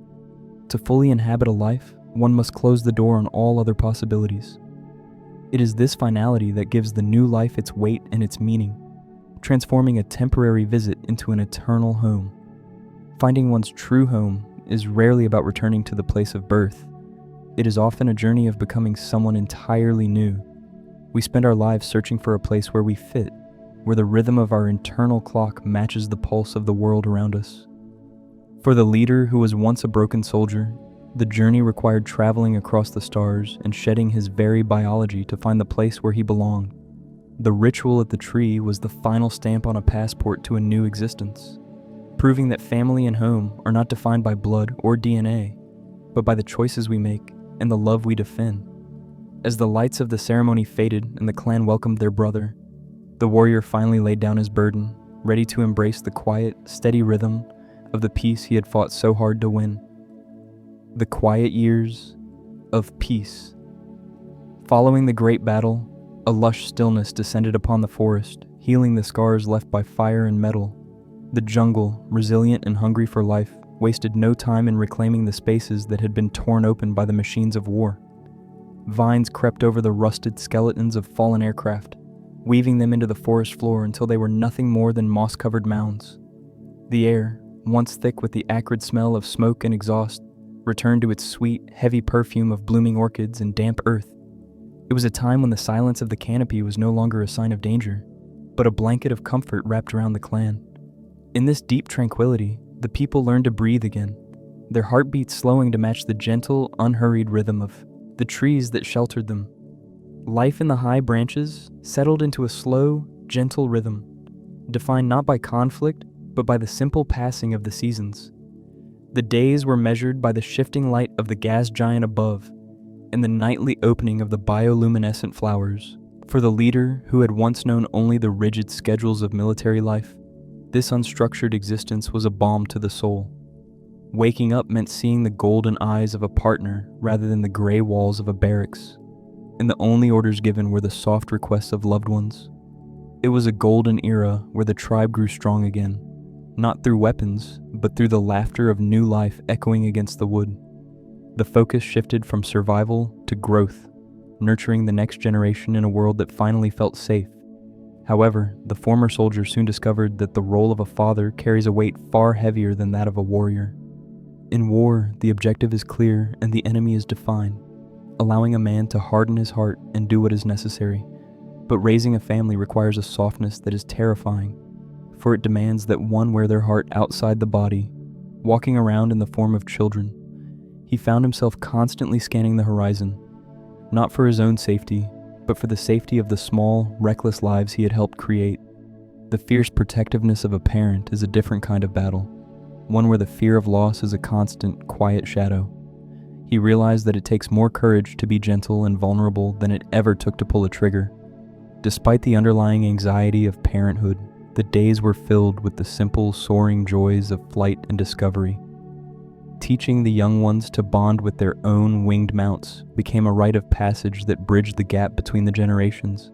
To fully inhabit a life, one must close the door on all other possibilities. It is this finality that gives the new life its weight and its meaning, transforming a temporary visit into an eternal home. Finding one's true home is rarely about returning to the place of birth. It is often a journey of becoming someone entirely new. We spend our lives searching for a place where we fit, where the rhythm of our internal clock matches the pulse of the world around us. For the leader who was once a broken soldier, the journey required traveling across the stars and shedding his very biology to find the place where he belonged. The ritual at the tree was the final stamp on a passport to a new existence, proving that family and home are not defined by blood or DNA, but by the choices we make and the love we defend. As the lights of the ceremony faded and the clan welcomed their brother, the warrior finally laid down his burden, ready to embrace the quiet, steady rhythm of the peace he had fought so hard to win. The quiet years of peace. Following the great battle, a lush stillness descended upon the forest, healing the scars left by fire and metal. The jungle, resilient and hungry for life, wasted no time in reclaiming the spaces that had been torn open by the machines of war. Vines crept over the rusted skeletons of fallen aircraft, weaving them into the forest floor until they were nothing more than moss-covered mounds. The air, once thick with the acrid smell of smoke and exhaust, returned to its sweet, heavy perfume of blooming orchids and damp earth. It was a time when the silence of the canopy was no longer a sign of danger, but a blanket of comfort wrapped around the clan. In this deep tranquility, the people learned to breathe again, their heartbeats slowing to match the gentle, unhurried rhythm of the trees that sheltered them. Life in the high branches settled into a slow, gentle rhythm, defined not by conflict, but by the simple passing of the seasons. The days were measured by the shifting light of the gas giant above and the nightly opening of the bioluminescent flowers. For the leader who had once known only the rigid schedules of military life, this unstructured existence was a balm to the soul. Waking up meant seeing the golden eyes of a partner rather than the gray walls of a barracks, and the only orders given were the soft requests of loved ones. It was a golden era where the tribe grew strong again, not through weapons, but through the laughter of new life echoing against the wood. The focus shifted from survival to growth, nurturing the next generation in a world that finally felt safe. However, the former soldier soon discovered that the role of a father carries a weight far heavier than that of a warrior. In war, the objective is clear and the enemy is defined, allowing a man to harden his heart and do what is necessary. But raising a family requires a softness that is terrifying, for it demands that one wear their heart outside the body, walking around in the form of children. He found himself constantly scanning the horizon, not for his own safety, but for the safety of the small, reckless lives he had helped create. The fierce protectiveness of a parent is a different kind of battle, one where the fear of loss is a constant, quiet shadow. He realized that it takes more courage to be gentle and vulnerable than it ever took to pull a trigger. Despite the underlying anxiety of parenthood, the days were filled with the simple, soaring joys of flight and discovery. Teaching the young ones to bond with their own winged mounts became a rite of passage that bridged the gap between the generations.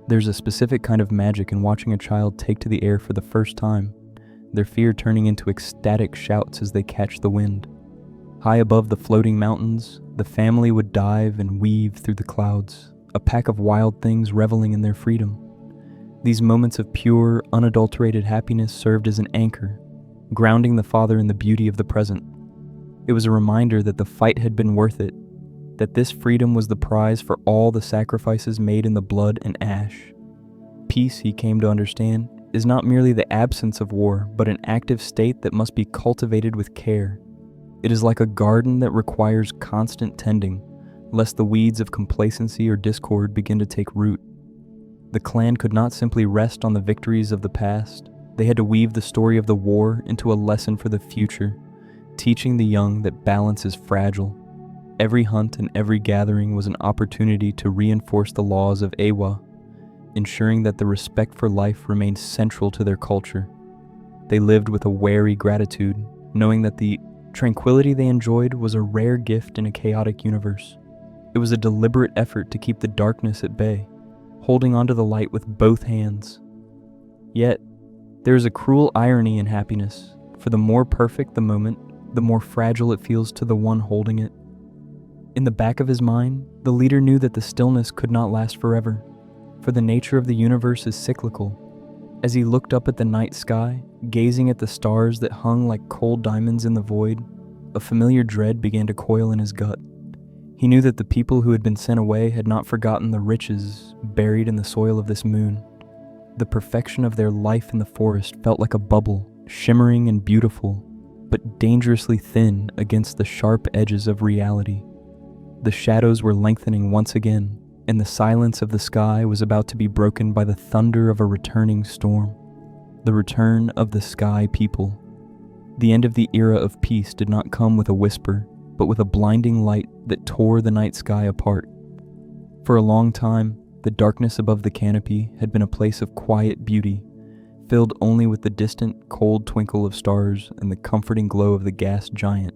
There's a specific kind of magic in watching a child take to the air for the first time, their fear turning into ecstatic shouts as they catch the wind. High above the floating mountains, the family would dive and weave through the clouds, a pack of wild things reveling in their freedom. These moments of pure, unadulterated happiness served as an anchor, grounding the father in the beauty of the present. It was a reminder that the fight had been worth it, that this freedom was the prize for all the sacrifices made in the blood and ash. Peace, he came to understand, is not merely the absence of war, but an active state that must be cultivated with care. It is like a garden that requires constant tending, lest the weeds of complacency or discord begin to take root. The clan could not simply rest on the victories of the past. They had to weave the story of the war into a lesson for the future, teaching the young that balance is fragile. Every hunt and every gathering was an opportunity to reinforce the laws of Eywa, ensuring that the respect for life remained central to their culture. They lived with a wary gratitude, knowing that the tranquility they enjoyed was a rare gift in a chaotic universe. It was a deliberate effort to keep the darkness at bay, holding onto the light with both hands. Yet, there is a cruel irony in happiness, for the more perfect the moment, the more fragile it feels to the one holding it. In the back of his mind, the leader knew that the stillness could not last forever, for the nature of the universe is cyclical. As he looked up at the night sky, gazing at the stars that hung like cold diamonds in the void, a familiar dread began to coil in his gut. He knew that the people who had been sent away had not forgotten the riches buried in the soil of this moon. The perfection of their life in the forest felt like a bubble, shimmering and beautiful, but dangerously thin against the sharp edges of reality. The shadows were lengthening once again, and the silence of the sky was about to be broken by the thunder of a returning storm. The return of the sky people. The end of the era of peace did not come with a whisper, but with a blinding light that tore the night sky apart. For a long time, the darkness above the canopy had been a place of quiet beauty, filled only with the distant, cold twinkle of stars and the comforting glow of the gas giant.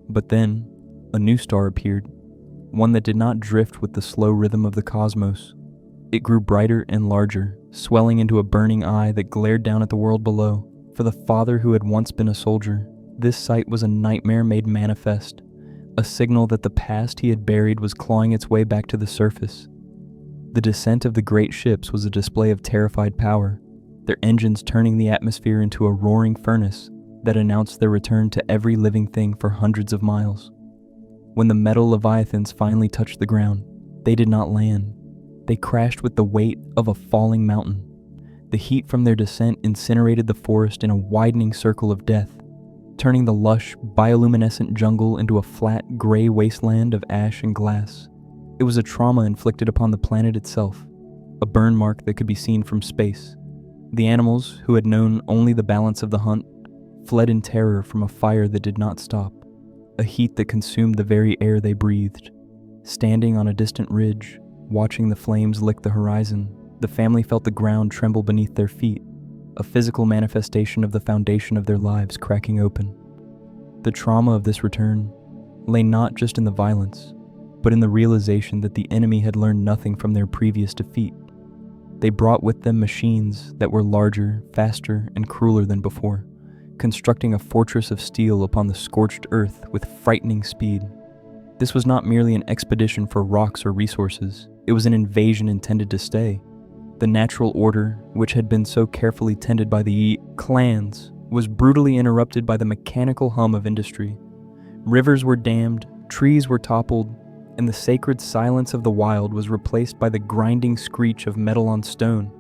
But then, a new star appeared, one that did not drift with the slow rhythm of the cosmos. It grew brighter and larger, swelling into a burning eye that glared down at the world below. For the father who had once been a soldier, this sight was a nightmare made manifest, a signal that the past he had buried was clawing its way back to the surface. The descent of the great ships was a display of terrified power, their engines turning the atmosphere into a roaring furnace that announced their return to every living thing for hundreds of miles. When the metal leviathans finally touched the ground, they did not land. They crashed with the weight of a falling mountain. The heat from their descent incinerated the forest in a widening circle of death, turning the lush, bioluminescent jungle into a flat, gray wasteland of ash and glass. It was a trauma inflicted upon the planet itself, a burn mark that could be seen from space. The animals, who had known only the balance of the hunt, fled in terror from a fire that did not stop, a heat that consumed the very air they breathed. Standing on a distant ridge, watching the flames lick the horizon, the family felt the ground tremble beneath their feet, a physical manifestation of the foundation of their lives cracking open. The trauma of this return lay not just in the violence, but in the realization that the enemy had learned nothing from their previous defeat. They brought with them machines that were larger, faster, and crueler than before, constructing a fortress of steel upon the scorched earth with frightening speed. This was not merely an expedition for rocks or resources, it was an invasion intended to stay. The natural order, which had been so carefully tended by the clans, was brutally interrupted by the mechanical hum of industry. Rivers were dammed, trees were toppled, and the sacred silence of the wild was replaced by the grinding screech of metal on stone.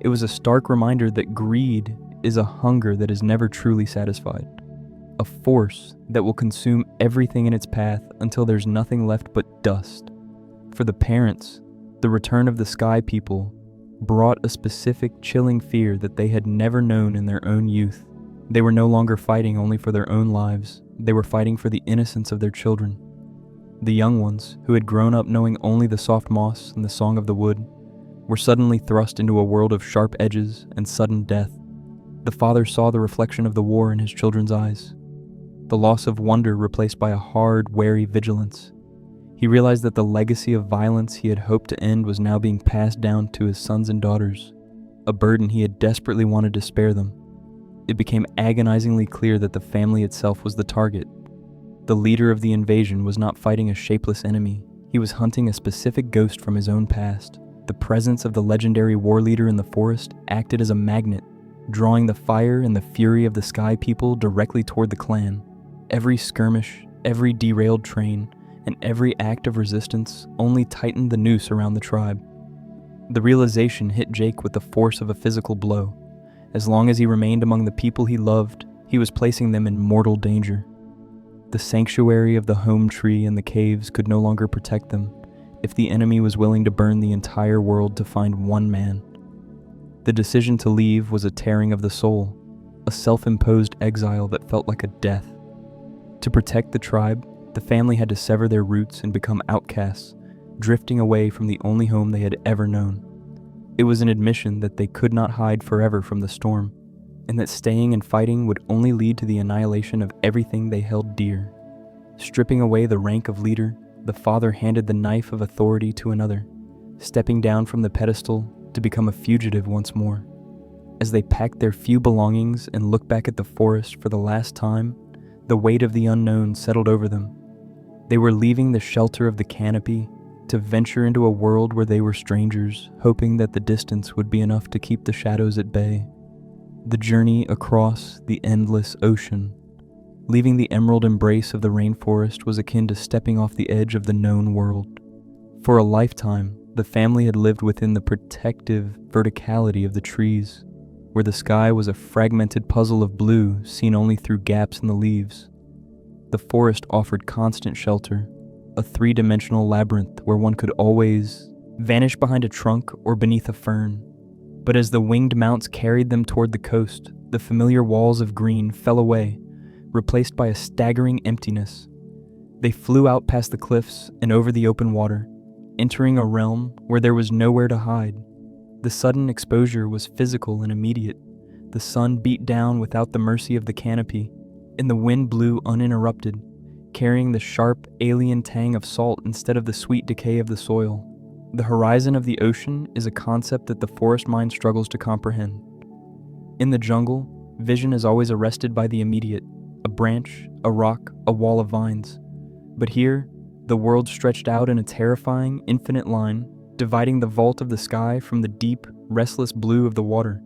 It was a stark reminder that greed is a hunger that is never truly satisfied, a force that will consume everything in its path until there's nothing left but dust. For the parents, the return of the sky people brought a specific chilling fear that they had never known in their own youth. They were no longer fighting only for their own lives, they were fighting for the innocence of their children. The young ones, who had grown up knowing only the soft moss and the song of the wood, were suddenly thrust into a world of sharp edges and sudden death. The father saw the reflection of the war in his children's eyes, the loss of wonder replaced by a hard, wary vigilance. He realized that the legacy of violence he had hoped to end was now being passed down to his sons and daughters, a burden he had desperately wanted to spare them. It became agonizingly clear that the family itself was the target. The leader of the invasion was not fighting a shapeless enemy, he was hunting a specific ghost from his own past. The presence of the legendary war leader in the forest acted as a magnet, drawing the fire and the fury of the sky people directly toward the clan. Every skirmish, every derailed train, and every act of resistance only tightened the noose around the tribe. The realization hit Jake with the force of a physical blow. As long as he remained among the people he loved, he was placing them in mortal danger. The sanctuary of the Hometree and the caves could no longer protect them if the enemy was willing to burn the entire world to find one man. The decision to leave was a tearing of the soul, a self-imposed exile that felt like a death. To protect the tribe, the family had to sever their roots and become outcasts, drifting away from the only home they had ever known. It was an admission that they could not hide forever from the storm, and that staying and fighting would only lead to the annihilation of everything they held dear. Stripping away the rank of leader, the father handed the knife of authority to another, stepping down from the pedestal to become a fugitive once more. As they packed their few belongings and looked back at the forest for the last time, the weight of the unknown settled over them. They were leaving the shelter of the canopy to venture into a world where they were strangers, hoping that the distance would be enough to keep the shadows at bay. The journey across the endless ocean, leaving the emerald embrace of the rainforest, was akin to stepping off the edge of the known world. For a lifetime, the family had lived within the protective verticality of the trees, where the sky was a fragmented puzzle of blue seen only through gaps in the leaves. The forest offered constant shelter, a three-dimensional labyrinth where one could always vanish behind a trunk or beneath a fern. But as the winged mounts carried them toward the coast, the familiar walls of green fell away, replaced by a staggering emptiness. They flew out past the cliffs and over the open water, entering a realm where there was nowhere to hide. The sudden exposure was physical and immediate. The sun beat down without the mercy of the canopy, and the wind blew uninterrupted, carrying the sharp, alien tang of salt instead of the sweet decay of the soil. The horizon of the ocean is a concept that the forest mind struggles to comprehend. In the jungle, vision is always arrested by the immediate, a branch, a rock, a wall of vines. But here, the world stretched out in a terrifying, infinite line, dividing the vault of the sky from the deep, restless blue of the water.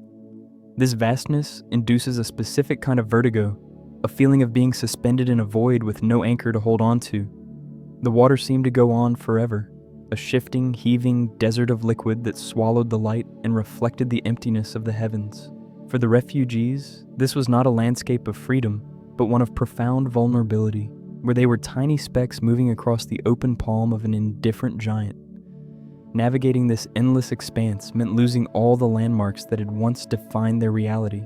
This vastness induces a specific kind of vertigo, a feeling of being suspended in a void with no anchor to hold on to. The water seemed to go on forever, a shifting, heaving desert of liquid that swallowed the light and reflected the emptiness of the heavens. For the refugees, this was not a landscape of freedom, but one of profound vulnerability, where they were tiny specks moving across the open palm of an indifferent giant. Navigating this endless expanse meant losing all the landmarks that had once defined their reality.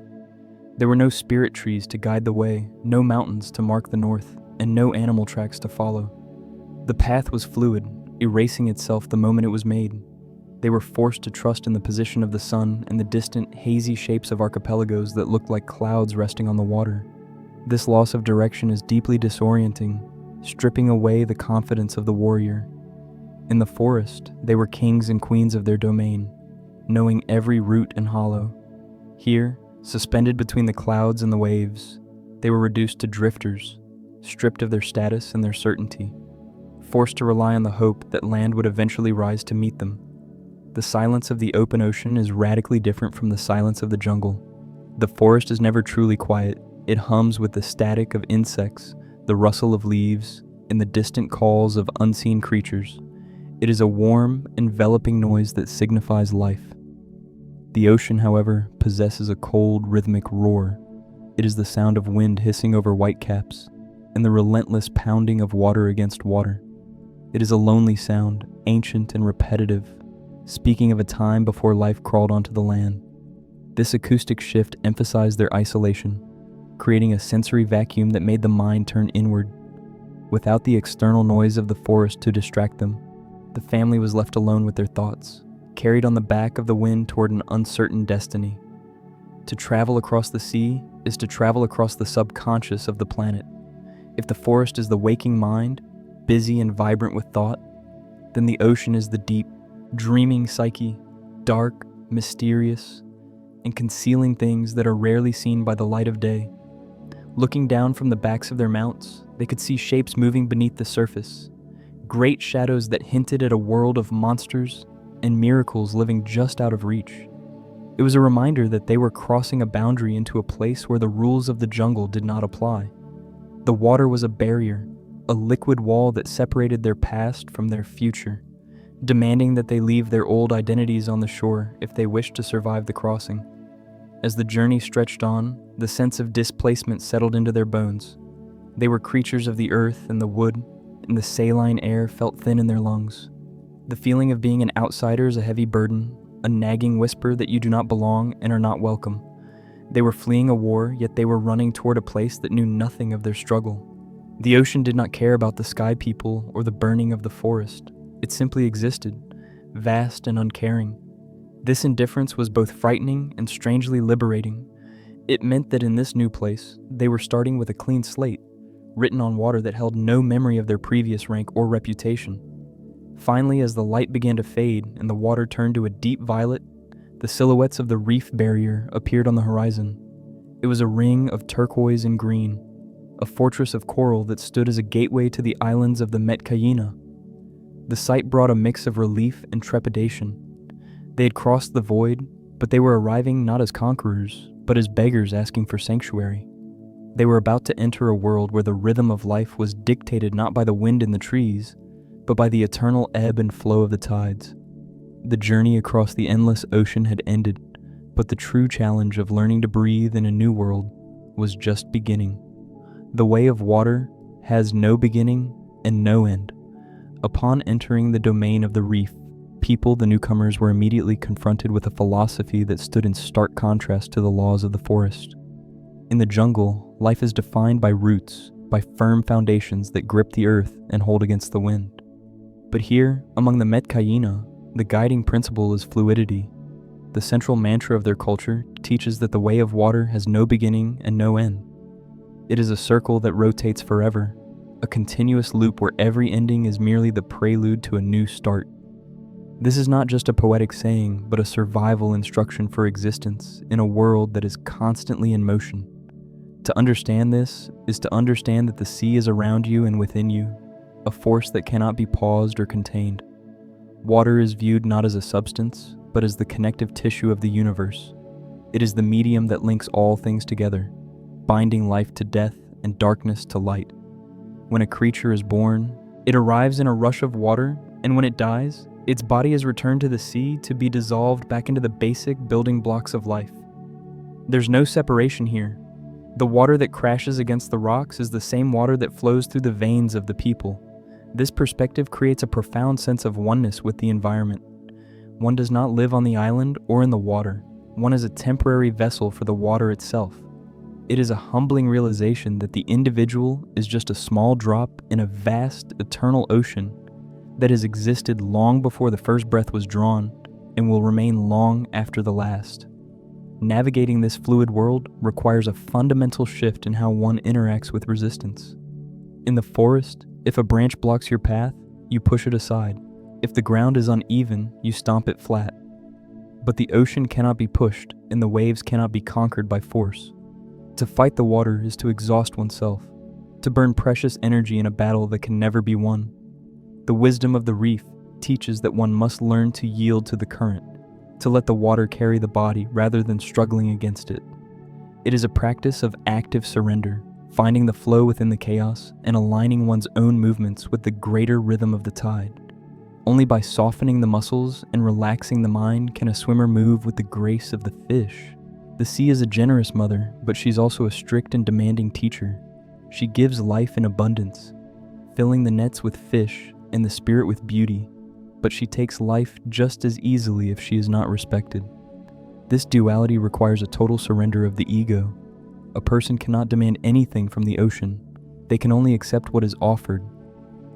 There were no spirit trees to guide the way, no mountains to mark the north, and no animal tracks to follow. The path was fluid, erasing itself the moment it was made. They were forced to trust in the position of the sun and the distant, hazy shapes of archipelagos that looked like clouds resting on the water. This loss of direction is deeply disorienting, stripping away the confidence of the warrior. In the forest, they were kings and queens of their domain, knowing every root and hollow. Here, suspended between the clouds and the waves, they were reduced to drifters, stripped of their status and their certainty, forced to rely on the hope that land would eventually rise to meet them. The silence of the open ocean is radically different from the silence of the jungle. The forest is never truly quiet. It hums with the static of insects, the rustle of leaves, and the distant calls of unseen creatures. It is a warm, enveloping noise that signifies life. The ocean, however, possesses a cold, rhythmic roar. It is the sound of wind hissing over whitecaps, and the relentless pounding of water against water. It is a lonely sound, ancient and repetitive, speaking of a time before life crawled onto the land. This acoustic shift emphasized their isolation, creating a sensory vacuum that made the mind turn inward. Without the external noise of the forest to distract them, the family was left alone with their thoughts, carried on the back of the wind toward an uncertain destiny. To travel across the sea is to travel across the subconscious of the planet. If the forest is the waking mind, busy and vibrant with thought, then the ocean is the deep, dreaming psyche, dark, mysterious, and concealing things that are rarely seen by the light of day. Looking down from the backs of their mounts, they could see shapes moving beneath the surface, great shadows that hinted at a world of monsters and miracles living just out of reach. It was a reminder that they were crossing a boundary into a place where the rules of the jungle did not apply. The water was a barrier, a liquid wall that separated their past from their future, demanding that they leave their old identities on the shore if they wished to survive the crossing. As the journey stretched on, the sense of displacement settled into their bones. They were creatures of the earth and the wood, and the saline air felt thin in their lungs. The feeling of being an outsider is a heavy burden, a nagging whisper that you do not belong and are not welcome. They were fleeing a war, yet they were running toward a place that knew nothing of their struggle. The ocean did not care about the sky people or the burning of the forest. It simply existed, vast and uncaring. This indifference was both frightening and strangely liberating. It meant that in this new place, they were starting with a clean slate, written on water that held no memory of their previous rank or reputation. Finally, as the light began to fade and the water turned to a deep violet, the silhouettes of the reef barrier appeared on the horizon. It was a ring of turquoise and green, a fortress of coral that stood as a gateway to the islands of the Metkayina. The sight brought a mix of relief and trepidation. They had crossed the void, but they were arriving not as conquerors, but as beggars asking for sanctuary. They were about to enter a world where the rhythm of life was dictated not by the wind in the trees, but by the eternal ebb and flow of the tides. The journey across the endless ocean had ended, but the true challenge of learning to breathe in a new world was just beginning. The way of water has no beginning and no end. Upon entering the domain of the reef, the newcomers were immediately confronted with a philosophy that stood in stark contrast to the laws of the forest. In the jungle, life is defined by roots, by firm foundations that grip the earth and hold against the wind. But here, among the Metkayina, the guiding principle is fluidity. The central mantra of their culture teaches that the way of water has no beginning and no end. It is a circle that rotates forever, a continuous loop where every ending is merely the prelude to a new start. This is not just a poetic saying, but a survival instruction for existence in a world that is constantly in motion. To understand this is to understand that the sea is around you and within you, a force that cannot be paused or contained. Water is viewed not as a substance, but as the connective tissue of the universe. It is the medium that links all things together, binding life to death and darkness to light. When a creature is born, it arrives in a rush of water, and when it dies, its body is returned to the sea to be dissolved back into the basic building blocks of life. There's no separation here. The water that crashes against the rocks is the same water that flows through the veins of the people. This perspective creates a profound sense of oneness with the environment. One does not live on the island or in the water. One is a temporary vessel for the water itself. It is a humbling realization that the individual is just a small drop in a vast, eternal ocean that has existed long before the first breath was drawn and will remain long after the last. Navigating this fluid world requires a fundamental shift in how one interacts with resistance. In the forest, if a branch blocks your path, you push it aside. If the ground is uneven, you stomp it flat. But the ocean cannot be pushed, and the waves cannot be conquered by force. To fight the water is to exhaust oneself, to burn precious energy in a battle that can never be won. The wisdom of the reef teaches that one must learn to yield to the current, to let the water carry the body rather than struggling against it. It is a practice of active surrender, finding the flow within the chaos and aligning one's own movements with the greater rhythm of the tide. Only by softening the muscles and relaxing the mind can a swimmer move with the grace of the fish. The sea is a generous mother, but she's also a strict and demanding teacher. She gives life in abundance, filling the nets with fish and the spirit with beauty, but she takes life just as easily if she is not respected. This duality requires a total surrender of the ego. A person cannot demand anything from the ocean. They can only accept what is offered.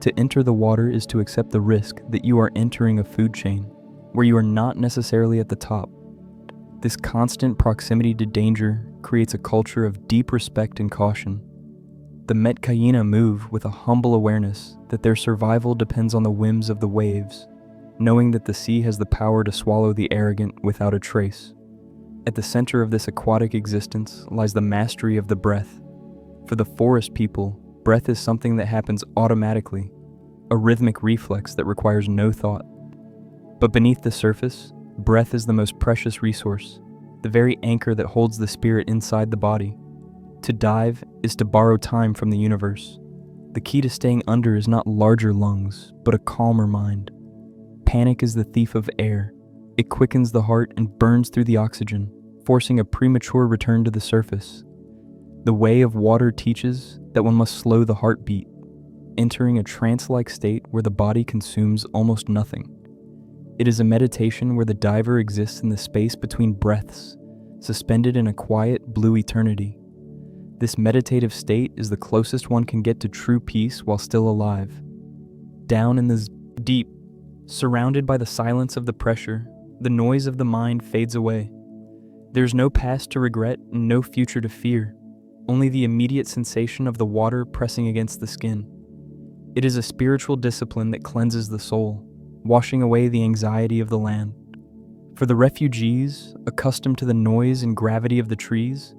To enter the water is to accept the risk that you are entering a food chain, where you are not necessarily at the top. This constant proximity to danger creates a culture of deep respect and caution. The Metkayina move with a humble awareness that their survival depends on the whims of the waves, knowing that the sea has the power to swallow the arrogant without a trace. At the center of this aquatic existence lies the mastery of the breath. For the forest people, breath is something that happens automatically, a rhythmic reflex that requires no thought. But beneath the surface, breath is the most precious resource, the very anchor that holds the spirit inside the body. To dive is to borrow time from the universe. The key to staying under is not larger lungs, but a calmer mind. Panic is the thief of air. It quickens the heart and burns through the oxygen, forcing a premature return to the surface. The way of water teaches that one must slow the heartbeat, entering a trance-like state where the body consumes almost nothing. It is a meditation where the diver exists in the space between breaths, suspended in a quiet, blue eternity. This meditative state is the closest one can get to true peace while still alive. Down in the deep, surrounded by the silence of the pressure, the noise of the mind fades away. There's no past to regret and no future to fear, only the immediate sensation of the water pressing against the skin. It is a spiritual discipline that cleanses the soul, washing away the anxiety of the land. For the refugees, accustomed to the noise and gravity of the trees,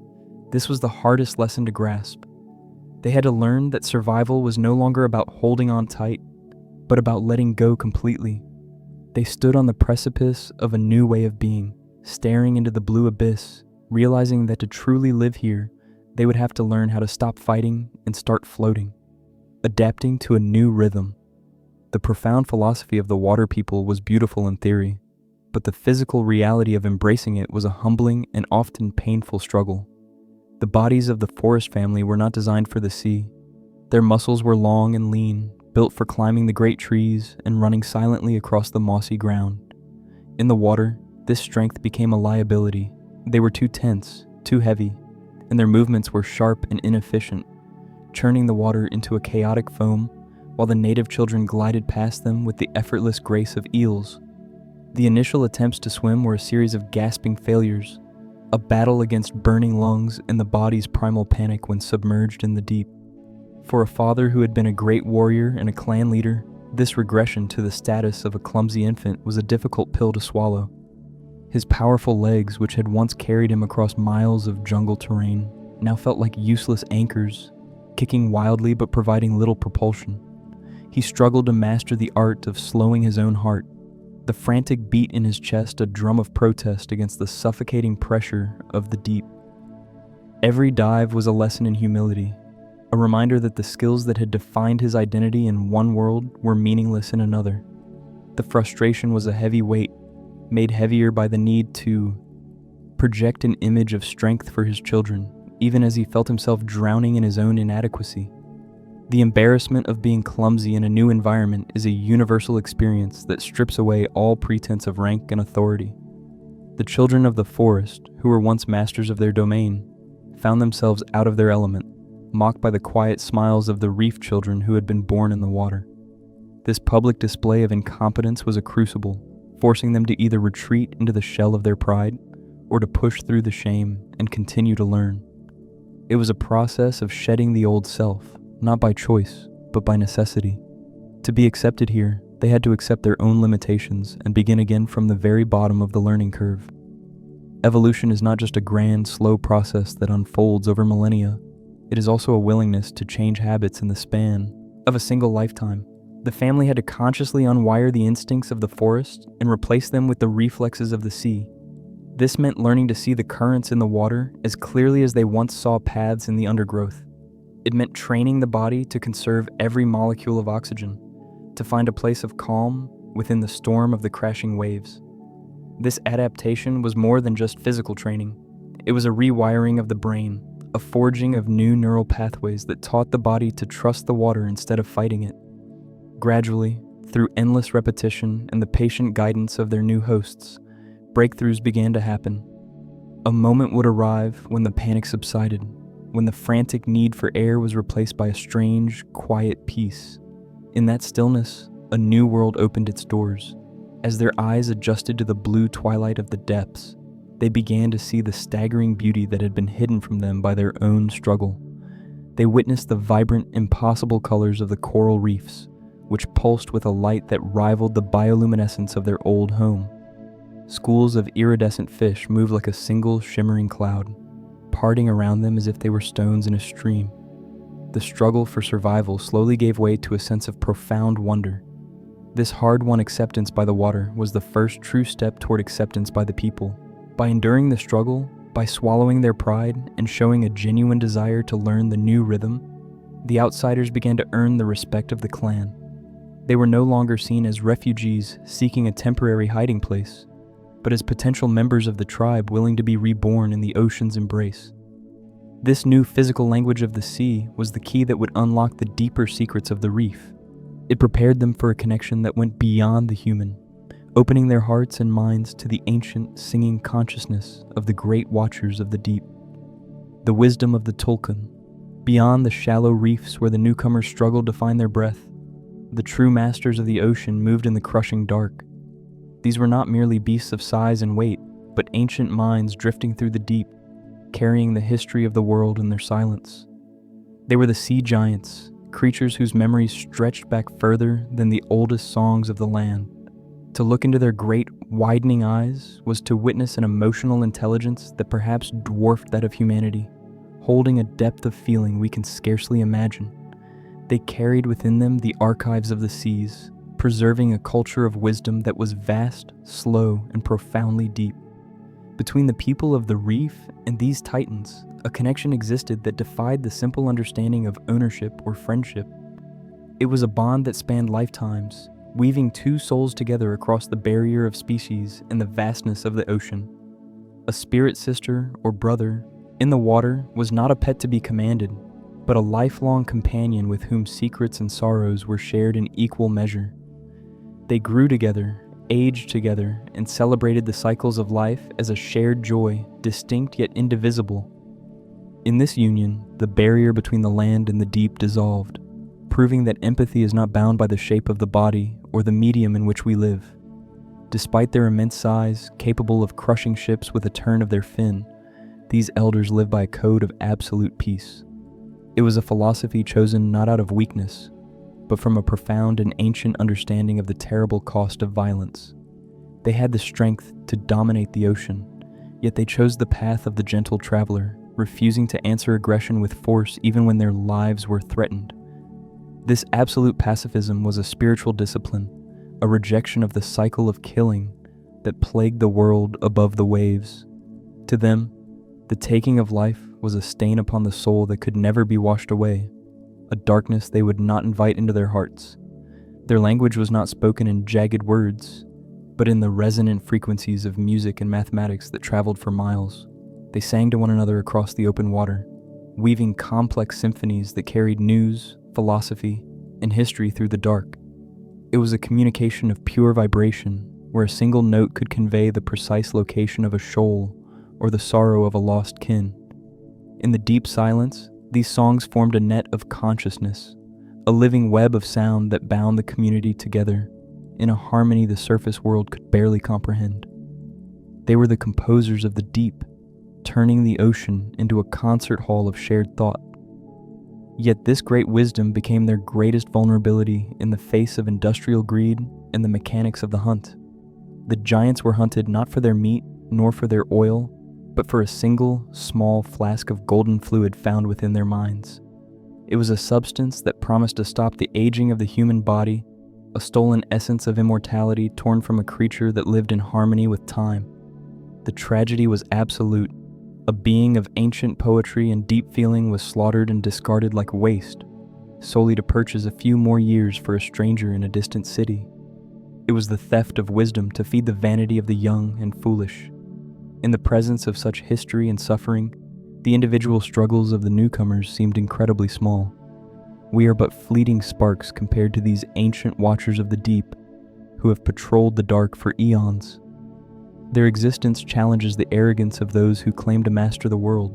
this was the hardest lesson to grasp. They had to learn that survival was no longer about holding on tight, but about letting go completely. They stood on the precipice of a new way of being, staring into the blue abyss, realizing that to truly live here, they would have to learn how to stop fighting and start floating, adapting to a new rhythm. The profound philosophy of the water people was beautiful in theory, but the physical reality of embracing it was a humbling and often painful struggle. The bodies of the forest family were not designed for the sea. Their muscles were long and lean, built for climbing the great trees and running silently across the mossy ground. In the water, this strength became a liability. They were too tense, too heavy, and their movements were sharp and inefficient, churning the water into a chaotic foam while the native children glided past them with the effortless grace of eels. The initial attempts to swim were a series of gasping failures, a battle against burning lungs and the body's primal panic when submerged in the deep. For a father who had been a great warrior and a clan leader, this regression to the status of a clumsy infant was a difficult pill to swallow. His powerful legs, which had once carried him across miles of jungle terrain, now felt like useless anchors, kicking wildly but providing little propulsion. He struggled to master the art of slowing his own heart, the frantic beat in his chest a drum of protest against the suffocating pressure of the deep. Every dive was a lesson in humility, a reminder that the skills that had defined his identity in one world were meaningless in another. The frustration was a heavy weight, made heavier by the need to project an image of strength for his children, even as he felt himself drowning in his own inadequacy. The embarrassment of being clumsy in a new environment is a universal experience that strips away all pretense of rank and authority. The children of the forest, who were once masters of their domain, found themselves out of their element, mocked by the quiet smiles of the reef children who had been born in the water. This public display of incompetence was a crucible, forcing them to either retreat into the shell of their pride or to push through the shame and continue to learn. It was a process of shedding the old self, not by choice, but by necessity. To be accepted here, they had to accept their own limitations and begin again from the very bottom of the learning curve. Evolution is not just a grand, slow process that unfolds over millennia. It is also a willingness to change habits in the span of a single lifetime. The family had to consciously unwire the instincts of the forest and replace them with the reflexes of the sea. This meant learning to see the currents in the water as clearly as they once saw paths in the undergrowth. It meant training the body to conserve every molecule of oxygen, to find a place of calm within the storm of the crashing waves. This adaptation was more than just physical training. It was a rewiring of the brain, a forging of new neural pathways that taught the body to trust the water instead of fighting it. Gradually, through endless repetition and the patient guidance of their new hosts, breakthroughs began to happen. A moment would arrive when the panic subsided, when the frantic need for air was replaced by a strange, quiet peace. In that stillness, a new world opened its doors. As their eyes adjusted to the blue twilight of the depths, they began to see the staggering beauty that had been hidden from them by their own struggle. They witnessed the vibrant, impossible colors of the coral reefs, which pulsed with a light that rivaled the bioluminescence of their old home. Schools of iridescent fish moved like a single shimmering cloud, parting around them as if they were stones in a stream. The struggle for survival slowly gave way to a sense of profound wonder. This hard-won acceptance by the water was the first true step toward acceptance by the people. By enduring the struggle, by swallowing their pride and showing a genuine desire to learn the new rhythm, the outsiders began to earn the respect of the clan. They were no longer seen as refugees seeking a temporary hiding place, but as potential members of the tribe willing to be reborn in the ocean's embrace. This new physical language of the sea was the key that would unlock the deeper secrets of the reef. It prepared them for a connection that went beyond the human, opening their hearts and minds to the ancient singing consciousness of the great watchers of the deep. The wisdom of the Tulkun, beyond the shallow reefs where the newcomers struggled to find their breath. The true masters of the ocean moved in the crushing dark. These were not merely beasts of size and weight, but ancient minds drifting through the deep, carrying the history of the world in their silence. They were the sea giants, creatures whose memories stretched back further than the oldest songs of the land. To look into their great, widening eyes was to witness an emotional intelligence that perhaps dwarfed that of humanity, holding a depth of feeling we can scarcely imagine. They carried within them the archives of the seas, preserving a culture of wisdom that was vast, slow, and profoundly deep. Between the people of the reef and these titans, a connection existed that defied the simple understanding of ownership or friendship. It was a bond that spanned lifetimes, weaving two souls together across the barrier of species and the vastness of the ocean. A spirit sister or brother in the water was not a pet to be commanded, but a lifelong companion with whom secrets and sorrows were shared in equal measure. They grew together, aged together, and celebrated the cycles of life as a shared joy, distinct yet indivisible. In this union, the barrier between the land and the deep dissolved, proving that empathy is not bound by the shape of the body or the medium in which we live. Despite their immense size, capable of crushing ships with a turn of their fin, these elders live by a code of absolute peace. It was a philosophy chosen not out of weakness, but from a profound and ancient understanding of the terrible cost of violence. They had the strength to dominate the ocean, yet they chose the path of the gentle traveler, refusing to answer aggression with force even when their lives were threatened. This absolute pacifism was a spiritual discipline, a rejection of the cycle of killing that plagued the world above the waves. To them, the taking of life was a stain upon the soul that could never be washed away, a darkness they would not invite into their hearts. Their language was not spoken in jagged words, but in the resonant frequencies of music and mathematics that traveled for miles. They sang to one another across the open water, weaving complex symphonies that carried news, philosophy, and history through the dark. It was a communication of pure vibration, where a single note could convey the precise location of a shoal or the sorrow of a lost kin. In the deep silence, these songs formed a net of consciousness, a living web of sound that bound the community together in a harmony the surface world could barely comprehend. They were the composers of the deep, turning the ocean into a concert hall of shared thought. Yet this great wisdom became their greatest vulnerability in the face of industrial greed and the mechanics of the hunt. The giants were hunted not for their meat nor for their oil, but for a single, small flask of golden fluid found within their minds. It was a substance that promised to stop the aging of the human body, a stolen essence of immortality torn from a creature that lived in harmony with time. The tragedy was absolute. A being of ancient poetry and deep feeling was slaughtered and discarded like waste, solely to purchase a few more years for a stranger in a distant city. It was the theft of wisdom to feed the vanity of the young and foolish. In the presence of such history and suffering, the individual struggles of the newcomers seemed incredibly small. We are but fleeting sparks compared to these ancient watchers of the deep, who have patrolled the dark for eons. Their existence challenges the arrogance of those who claim to master the world,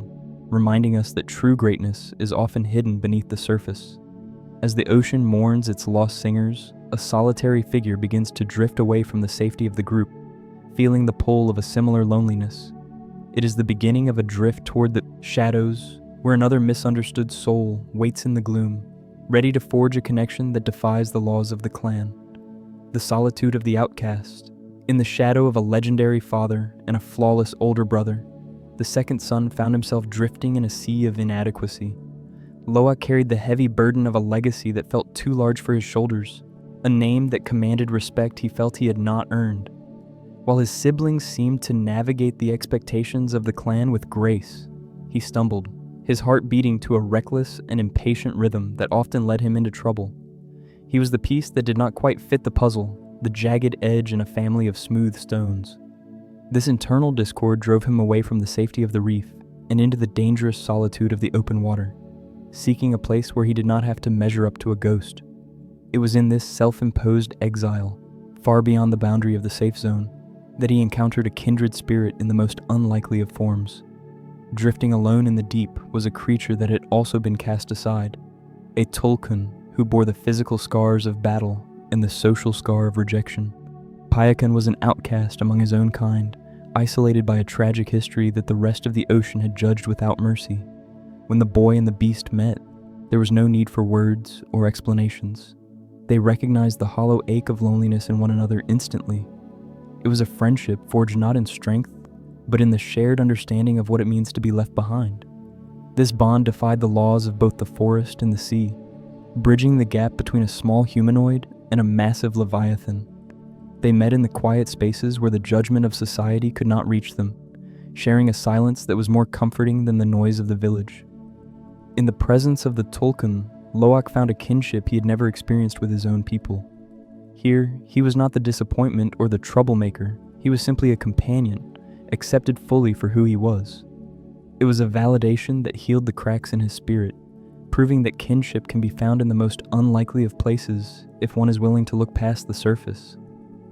reminding us that true greatness is often hidden beneath the surface. As the ocean mourns its lost singers, a solitary figure begins to drift away from the safety of the group, feeling the pull of a similar loneliness. It is the beginning of a drift toward the shadows, where another misunderstood soul waits in the gloom, ready to forge a connection that defies the laws of the clan. The solitude of the outcast. In the shadow of a legendary father and a flawless older brother, the second son found himself drifting in a sea of inadequacy. Loa carried the heavy burden of a legacy that felt too large for his shoulders, a name that commanded respect he felt he had not earned. While his siblings seemed to navigate the expectations of the clan with grace, he stumbled, his heart beating to a reckless and impatient rhythm that often led him into trouble. He was the piece that did not quite fit the puzzle, the jagged edge in a family of smooth stones. This internal discord drove him away from the safety of the reef and into the dangerous solitude of the open water, seeking a place where he did not have to measure up to a ghost. It was in this self-imposed exile, far beyond the boundary of the safe zone, that he encountered a kindred spirit in the most unlikely of forms. Drifting alone in the deep was a creature that had also been cast aside, a Tulkun who bore the physical scars of battle and the social scar of rejection. Payakan was an outcast among his own kind, isolated by a tragic history that the rest of the ocean had judged without mercy. When the boy and the beast met, there was no need for words or explanations. They recognized the hollow ache of loneliness in one another instantly. It was a friendship forged not in strength, but in the shared understanding of what it means to be left behind. This bond defied the laws of both the forest and the sea, bridging the gap between a small humanoid and a massive leviathan. They met in the quiet spaces where the judgment of society could not reach them, sharing a silence that was more comforting than the noise of the village. In the presence of the Tulkun, Loak found a kinship he had never experienced with his own people. Here, he was not the disappointment or the troublemaker, he was simply a companion, accepted fully for who he was. It was a validation that healed the cracks in his spirit, proving that kinship can be found in the most unlikely of places if one is willing to look past the surface.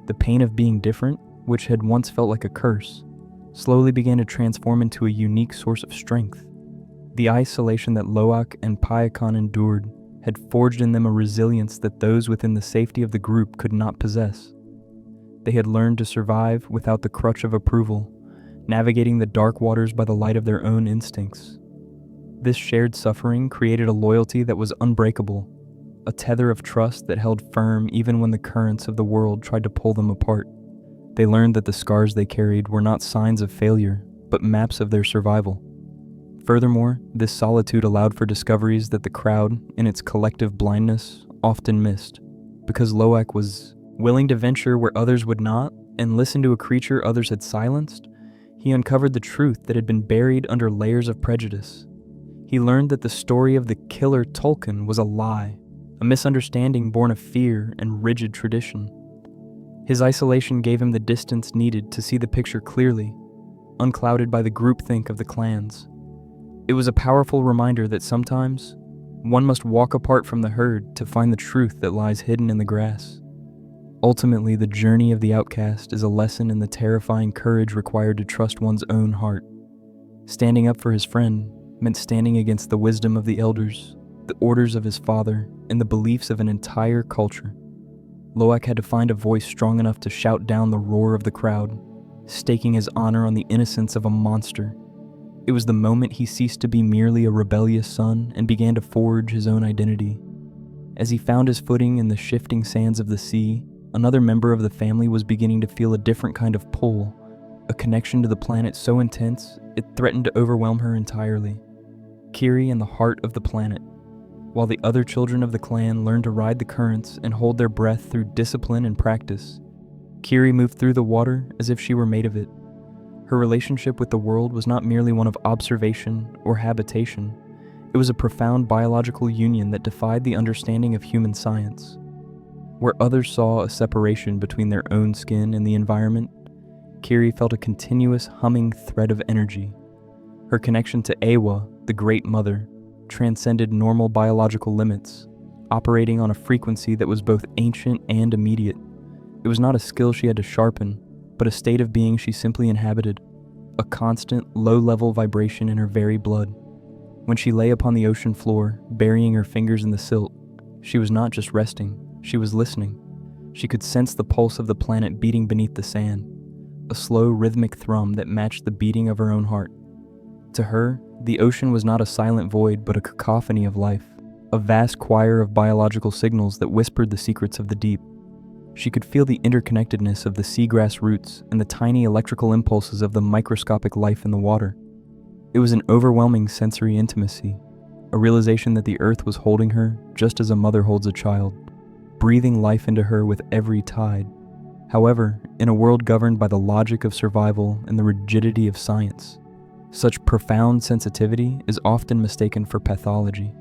The pain of being different, which had once felt like a curse, slowly began to transform into a unique source of strength. The isolation that Loak and Payakan endured had forged in them a resilience that those within the safety of the group could not possess. They had learned to survive without the crutch of approval, navigating the dark waters by the light of their own instincts. This shared suffering created a loyalty that was unbreakable, a tether of trust that held firm even when the currents of the world tried to pull them apart. They learned that the scars they carried were not signs of failure, but maps of their survival. Furthermore, this solitude allowed for discoveries that the crowd, in its collective blindness, often missed. Because Loak was willing to venture where others would not, and listen to a creature others had silenced, he uncovered the truth that had been buried under layers of prejudice. He learned that the story of the killer Tulkun was a lie, a misunderstanding born of fear and rigid tradition. His isolation gave him the distance needed to see the picture clearly, unclouded by the groupthink of the clans. It was a powerful reminder that sometimes one must walk apart from the herd to find the truth that lies hidden in the grass. Ultimately, the journey of the outcast is a lesson in the terrifying courage required to trust one's own heart. Standing up for his friend meant standing against the wisdom of the elders, the orders of his father, and the beliefs of an entire culture. Loak had to find a voice strong enough to shout down the roar of the crowd, staking his honor on the innocence of a monster. It was the moment he ceased to be merely a rebellious son and began to forge his own identity. As he found his footing in the shifting sands of the sea, another member of the family was beginning to feel a different kind of pull, a connection to the planet so intense it threatened to overwhelm her entirely. Kiri in the heart of the planet. While the other children of the clan learned to ride the currents and hold their breath through discipline and practice, Kiri moved through the water as if she were made of it. Her relationship with the world was not merely one of observation or habitation. It was a profound biological union that defied the understanding of human science. Where others saw a separation between their own skin and the environment, Kiri felt a continuous humming thread of energy. Her connection to Eywa, the Great Mother, transcended normal biological limits, operating on a frequency that was both ancient and immediate. It was not a skill she had to sharpen, but a state of being she simply inhabited, a constant, low-level vibration in her very blood. When she lay upon the ocean floor, burying her fingers in the silt, she was not just resting, she was listening. She could sense the pulse of the planet beating beneath the sand, a slow, rhythmic thrum that matched the beating of her own heart. To her, the ocean was not a silent void but a cacophony of life, a vast choir of biological signals that whispered the secrets of the deep. She could feel the interconnectedness of the seagrass roots and the tiny electrical impulses of the microscopic life in the water. It was an overwhelming sensory intimacy, a realization that the earth was holding her just as a mother holds a child, breathing life into her with every tide. However, in a world governed by the logic of survival and the rigidity of science, such profound sensitivity is often mistaken for pathology.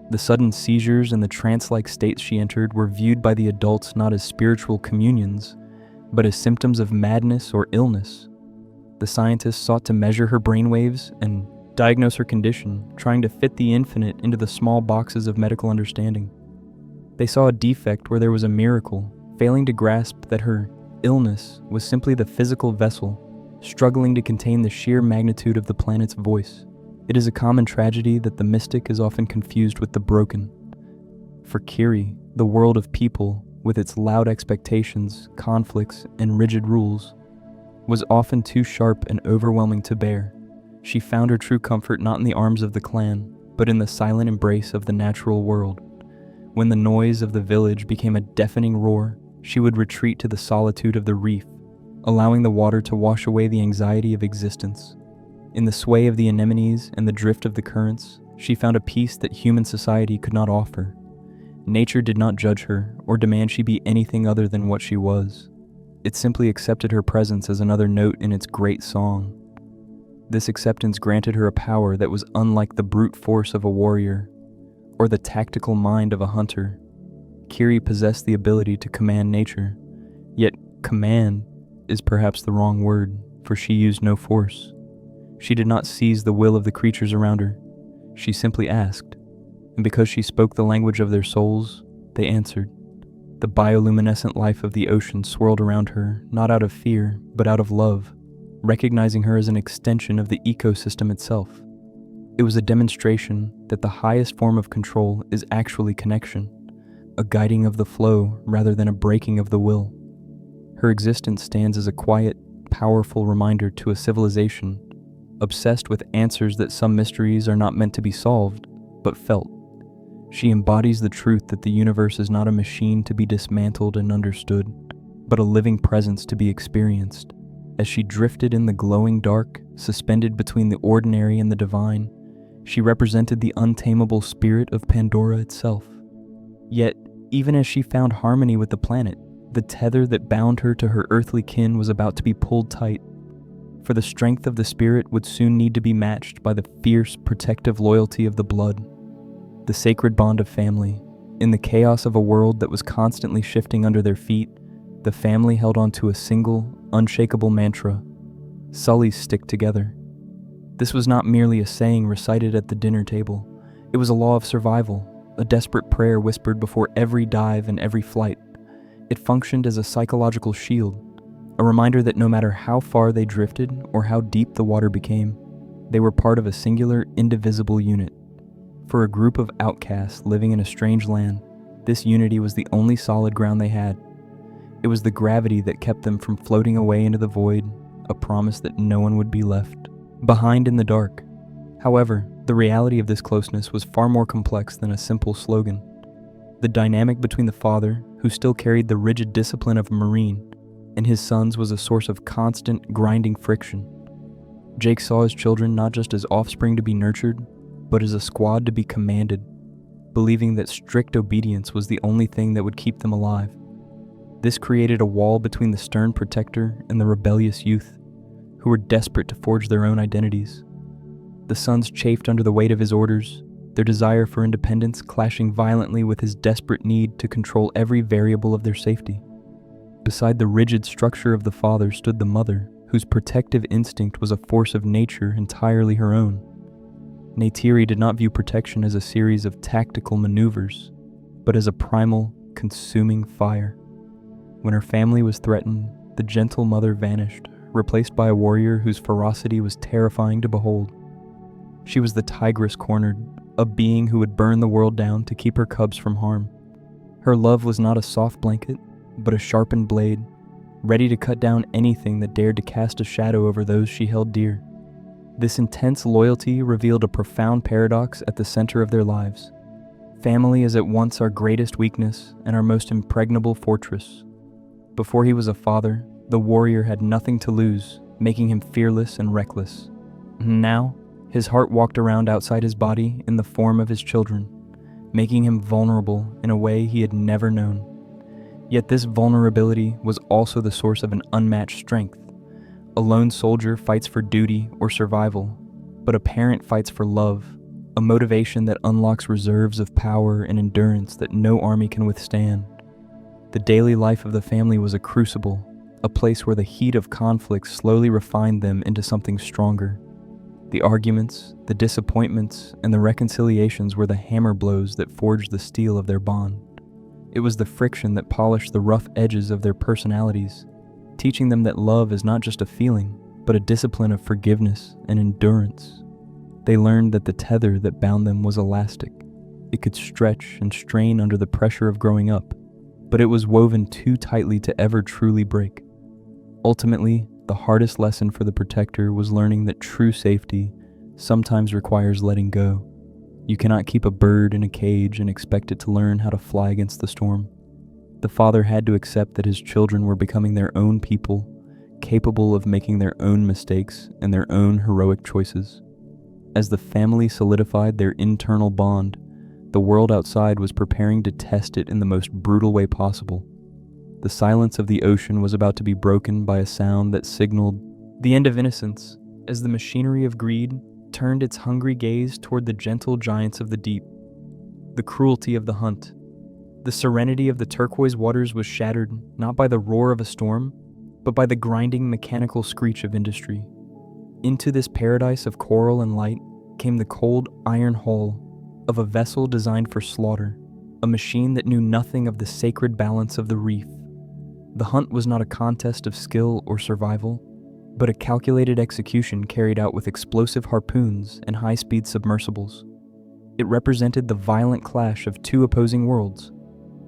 The sudden seizures and the trance-like states she entered were viewed by the adults not as spiritual communions, but as symptoms of madness or illness. The scientists sought to measure her brainwaves and diagnose her condition, trying to fit the infinite into the small boxes of medical understanding. They saw a defect where there was a miracle, failing to grasp that her illness was simply the physical vessel, struggling to contain the sheer magnitude of the planet's voice. It is a common tragedy that the mystic is often confused with the broken. For Kiri, the world of people, with its loud expectations, conflicts, and rigid rules, was often too sharp and overwhelming to bear. She found her true comfort not in the arms of the clan, but in the silent embrace of the natural world. When the noise of the village became a deafening roar, she would retreat to the solitude of the reef, allowing the water to wash away the anxiety of existence. In the sway of the anemones and the drift of the currents, she found a peace that human society could not offer. Nature did not judge her or demand she be anything other than what she was. It simply accepted her presence as another note in its great song. This acceptance granted her a power that was unlike the brute force of a warrior or the tactical mind of a hunter. Kiri possessed the ability to command nature, yet command is perhaps the wrong word, for she used no force. She did not seize the will of the creatures around her. She simply asked, and because she spoke the language of their souls, they answered. The bioluminescent life of the ocean swirled around her, not out of fear, but out of love, recognizing her as an extension of the ecosystem itself. It was a demonstration that the highest form of control is actually connection, a guiding of the flow rather than a breaking of the will. Her existence stands as a quiet, powerful reminder to a civilization obsessed with answers that some mysteries are not meant to be solved, but felt. She embodies the truth that the universe is not a machine to be dismantled and understood, but a living presence to be experienced. As she drifted in the glowing dark, suspended between the ordinary and the divine, she represented the untamable spirit of Pandora itself. Yet, even as she found harmony with the planet, the tether that bound her to her earthly kin was about to be pulled tight, for the strength of the spirit would soon need to be matched by the fierce, protective loyalty of the blood. The sacred bond of family. In the chaos of a world that was constantly shifting under their feet, the family held on to a single, unshakable mantra: Sullys stick together. This was not merely a saying recited at the dinner table. It was a law of survival, a desperate prayer whispered before every dive and every flight. It functioned as a psychological shield, a reminder that no matter how far they drifted or how deep the water became, they were part of a singular, indivisible unit. For a group of outcasts living in a strange land, this unity was the only solid ground they had. It was the gravity that kept them from floating away into the void, a promise that no one would be left behind in the dark. However, the reality of this closeness was far more complex than a simple slogan. The dynamic between the father, who still carried the rigid discipline of a Marine, and his sons was a source of constant, grinding friction. Jake saw his children not just as offspring to be nurtured, but as a squad to be commanded, believing that strict obedience was the only thing that would keep them alive. This created a wall between the stern protector and the rebellious youth, who were desperate to forge their own identities. The sons chafed under the weight of his orders, their desire for independence clashing violently with his desperate need to control every variable of their safety. Beside the rigid structure of the father stood the mother, whose protective instinct was a force of nature entirely her own. Neytiri did not view protection as a series of tactical maneuvers, but as a primal, consuming fire. When her family was threatened, the gentle mother vanished, replaced by a warrior whose ferocity was terrifying to behold. She was the tigress cornered, a being who would burn the world down to keep her cubs from harm. Her love was not a soft blanket, but a sharpened blade, ready to cut down anything that dared to cast a shadow over those she held dear. This intense loyalty revealed a profound paradox at the center of their lives. Family is at once our greatest weakness and our most impregnable fortress. Before he was a father, the warrior had nothing to lose, making him fearless and reckless. Now, his heart walked around outside his body in the form of his children, making him vulnerable in a way he had never known. Yet this vulnerability was also the source of an unmatched strength. A lone soldier fights for duty or survival, but a parent fights for love, a motivation that unlocks reserves of power and endurance that no army can withstand. The daily life of the family was a crucible, a place where the heat of conflict slowly refined them into something stronger. The arguments, the disappointments, and the reconciliations were the hammer blows that forged the steel of their bond. It was the friction that polished the rough edges of their personalities, teaching them that love is not just a feeling, but a discipline of forgiveness and endurance. They learned that the tether that bound them was elastic. It could stretch and strain under the pressure of growing up, but it was woven too tightly to ever truly break. Ultimately, the hardest lesson for the protector was learning that true safety sometimes requires letting go. You cannot keep a bird in a cage and expect it to learn how to fly against the storm. The father had to accept that his children were becoming their own people, capable of making their own mistakes and their own heroic choices. As the family solidified their internal bond, the world outside was preparing to test it in the most brutal way possible. The silence of the ocean was about to be broken by a sound that signaled the end of innocence, as the machinery of greed turned its hungry gaze toward the gentle giants of the deep. The cruelty of the hunt. The serenity of the turquoise waters was shattered not by the roar of a storm, but by the grinding mechanical screech of industry. Into this paradise of coral and light came the cold iron hull of a vessel designed for slaughter, a machine that knew nothing of the sacred balance of the reef. The hunt was not a contest of skill or survival, but a calculated execution carried out with explosive harpoons and high-speed submersibles. It represented the violent clash of two opposing worlds,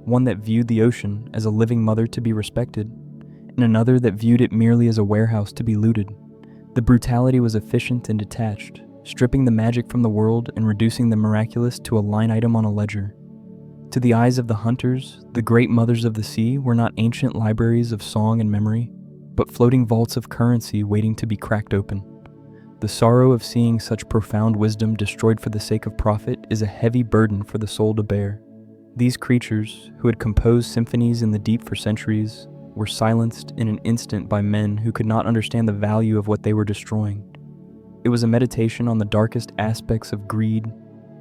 one that viewed the ocean as a living mother to be respected, and another that viewed it merely as a warehouse to be looted. The brutality was efficient and detached, stripping the magic from the world and reducing the miraculous to a line item on a ledger. To the eyes of the hunters, the great mothers of the sea were not ancient libraries of song and memory, but floating vaults of currency waiting to be cracked open. The sorrow of seeing such profound wisdom destroyed for the sake of profit is a heavy burden for the soul to bear. These creatures, who had composed symphonies in the deep for centuries, were silenced in an instant by men who could not understand the value of what they were destroying. It was a meditation on the darkest aspects of greed,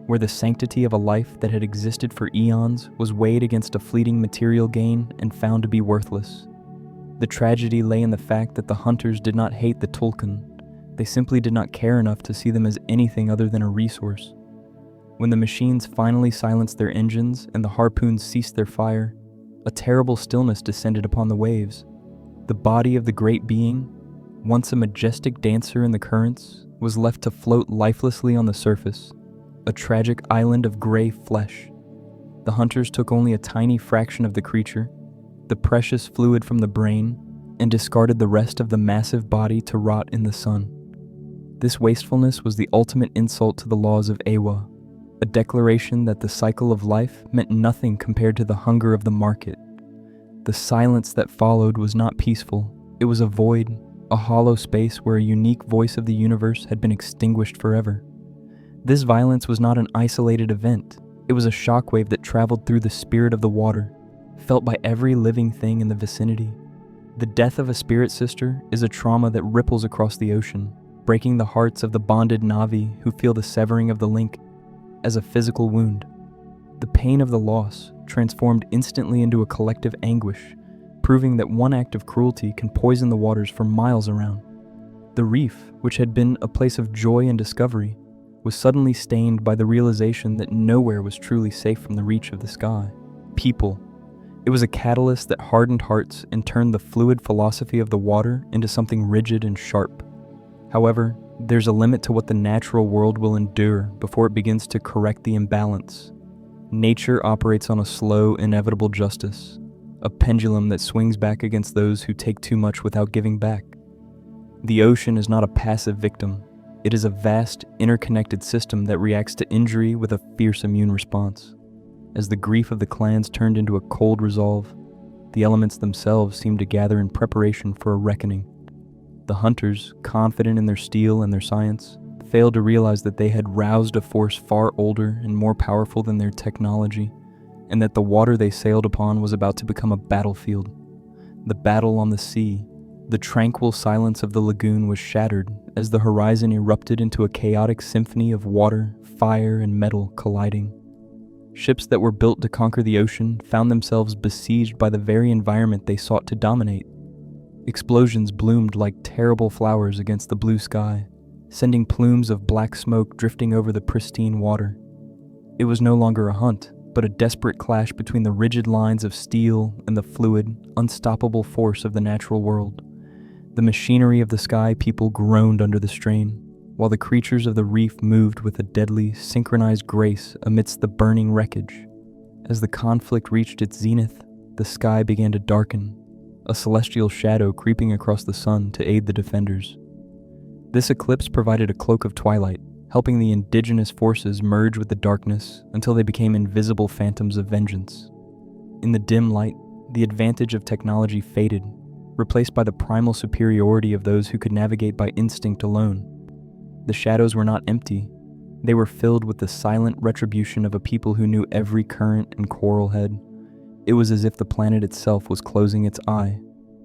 where the sanctity of a life that had existed for eons was weighed against a fleeting material gain and found to be worthless. The tragedy lay in the fact that the hunters did not hate the Tulkun. They simply did not care enough to see them as anything other than a resource. When the machines finally silenced their engines and the harpoons ceased their fire, a terrible stillness descended upon the waves. The body of the great being, once a majestic dancer in the currents, was left to float lifelessly on the surface, a tragic island of gray flesh. The hunters took only a tiny fraction of the creature, the precious fluid from the brain, and discarded the rest of the massive body to rot in the sun. This wastefulness was the ultimate insult to the laws of Eywa, a declaration that the cycle of life meant nothing compared to the hunger of the market. The silence that followed was not peaceful. It was a void, a hollow space where a unique voice of the universe had been extinguished forever. This violence was not an isolated event. It was a shockwave that traveled through the spirit of the water, felt by every living thing in the vicinity. The death of a spirit sister is a trauma that ripples across the ocean, breaking the hearts of the bonded Navi who feel the severing of the link as a physical wound. The pain of the loss transformed instantly into a collective anguish, proving that one act of cruelty can poison the waters for miles around. The reef, which had been a place of joy and discovery, was suddenly stained by the realization that nowhere was truly safe from the reach of the sky. People. It was a catalyst that hardened hearts and turned the fluid philosophy of the water into something rigid and sharp. However, there's a limit to what the natural world will endure before it begins to correct the imbalance. Nature operates on a slow, inevitable justice, a pendulum that swings back against those who take too much without giving back. The ocean is not a passive victim. It is a vast, interconnected system that reacts to injury with a fierce immune response. As the grief of the clans turned into a cold resolve, the elements themselves seemed to gather in preparation for a reckoning. The hunters, confident in their steel and their science, failed to realize that they had roused a force far older and more powerful than their technology, and that the water they sailed upon was about to become a battlefield. The battle on the sea. The tranquil silence of the lagoon was shattered as the horizon erupted into a chaotic symphony of water, fire, and metal colliding. Ships that were built to conquer the ocean found themselves besieged by the very environment they sought to dominate. Explosions bloomed like terrible flowers against the blue sky, sending plumes of black smoke drifting over the pristine water. It was no longer a hunt, but a desperate clash between the rigid lines of steel and the fluid, unstoppable force of the natural world. The machinery of the sky people groaned under the strain, while the creatures of the reef moved with a deadly, synchronized grace amidst the burning wreckage. As the conflict reached its zenith, the sky began to darken, a celestial shadow creeping across the sun to aid the defenders. This eclipse provided a cloak of twilight, helping the indigenous forces merge with the darkness until they became invisible phantoms of vengeance. In the dim light, the advantage of technology faded, replaced by the primal superiority of those who could navigate by instinct alone. The shadows were not empty. They were filled with the silent retribution of a people who knew every current and coral head. It was as if the planet itself was closing its eye,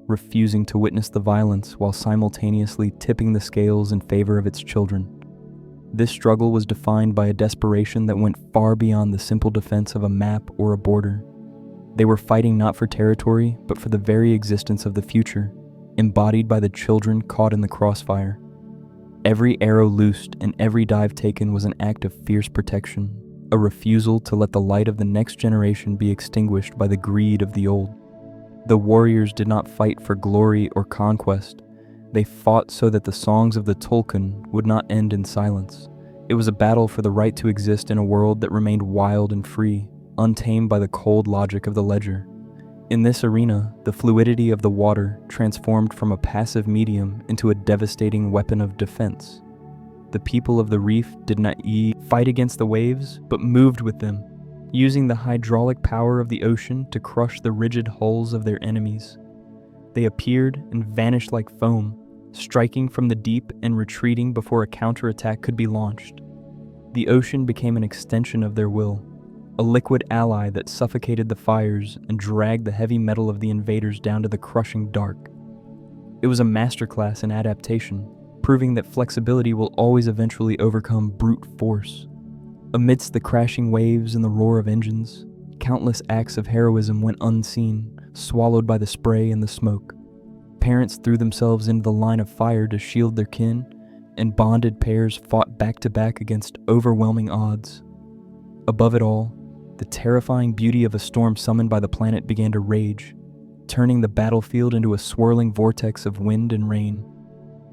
refusing to witness the violence while simultaneously tipping the scales in favor of its children. This struggle was defined by a desperation that went far beyond the simple defense of a map or a border. They were fighting not for territory, but for the very existence of the future, embodied by the children caught in the crossfire. Every arrow loosed and every dive taken was an act of fierce protection, a refusal to let the light of the next generation be extinguished by the greed of the old. The warriors did not fight for glory or conquest. They fought so that the songs of the Tulkun would not end in silence. It was a battle for the right to exist in a world that remained wild and free, untamed by the cold logic of the ledger. In this arena, the fluidity of the water transformed from a passive medium into a devastating weapon of defense. The people of the reef did not fight against the waves, but moved with them, using the hydraulic power of the ocean to crush the rigid hulls of their enemies. They appeared and vanished like foam, striking from the deep and retreating before a counterattack could be launched. The ocean became an extension of their will, a liquid ally that suffocated the fires and dragged the heavy metal of the invaders down to the crushing dark. It was a masterclass in adaptation, proving that flexibility will always eventually overcome brute force. Amidst the crashing waves and the roar of engines, countless acts of heroism went unseen, swallowed by the spray and the smoke. Parents threw themselves into the line of fire to shield their kin, and bonded pairs fought back to back against overwhelming odds. Above it all, the terrifying beauty of a storm summoned by the planet began to rage, turning the battlefield into a swirling vortex of wind and rain.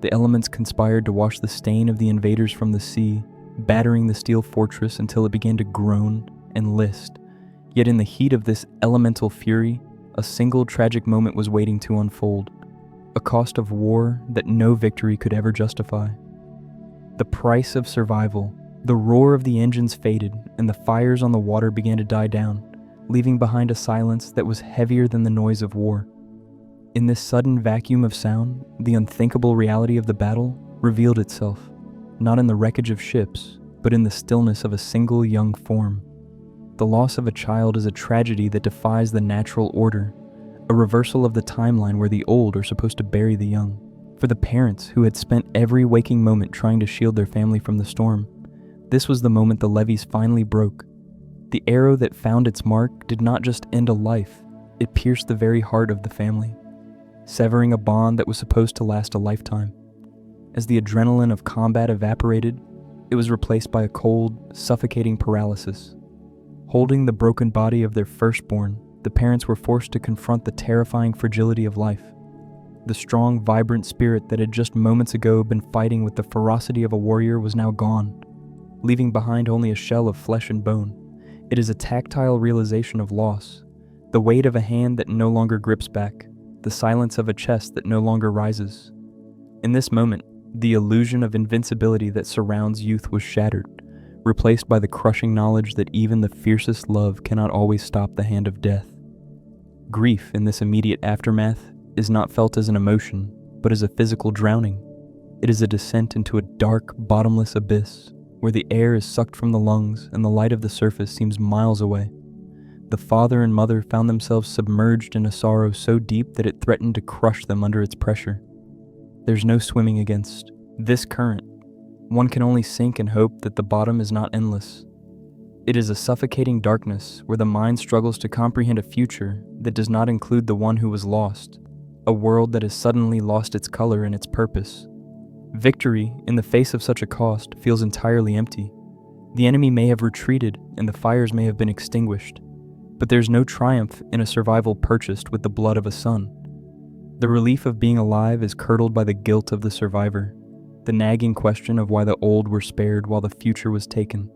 The elements conspired to wash the stain of the invaders from the sea, battering the steel fortress until it began to groan and list. Yet in the heat of this elemental fury, a single tragic moment was waiting to unfold, a cost of war that no victory could ever justify. The price of survival. The roar of the engines faded, and the fires on the water began to die down, leaving behind a silence that was heavier than the noise of war. In this sudden vacuum of sound, the unthinkable reality of the battle revealed itself, not in the wreckage of ships, but in the stillness of a single young form. The loss of a child is a tragedy that defies the natural order, a reversal of the timeline where the old are supposed to bury the young. For the parents who had spent every waking moment trying to shield their family from the storm, this was the moment the levees finally broke. The arrow that found its mark did not just end a life, it pierced the very heart of the family, severing a bond that was supposed to last a lifetime. As the adrenaline of combat evaporated, it was replaced by a cold, suffocating paralysis. Holding the broken body of their firstborn, the parents were forced to confront the terrifying fragility of life. The strong, vibrant spirit that had just moments ago been fighting with the ferocity of a warrior was now gone, leaving behind only a shell of flesh and bone. It is a tactile realization of loss, the weight of a hand that no longer grips back, the silence of a chest that no longer rises. In this moment, the illusion of invincibility that surrounds youth was shattered, replaced by the crushing knowledge that even the fiercest love cannot always stop the hand of death. Grief in this immediate aftermath is not felt as an emotion, but as a physical drowning. It is a descent into a dark, bottomless abyss, where the air is sucked from the lungs and the light of the surface seems miles away. The father and mother found themselves submerged in a sorrow so deep that it threatened to crush them under its pressure. There's no swimming against this current. One can only sink and hope that the bottom is not endless. It is a suffocating darkness where the mind struggles to comprehend a future that does not include the one who was lost, a world that has suddenly lost its color and its purpose. Victory, in the face of such a cost, feels entirely empty. The enemy may have retreated and the fires may have been extinguished, but there's no triumph in a survival purchased with the blood of a son. The relief of being alive is curdled by the guilt of the survivor, the nagging question of why the old were spared while the future was taken.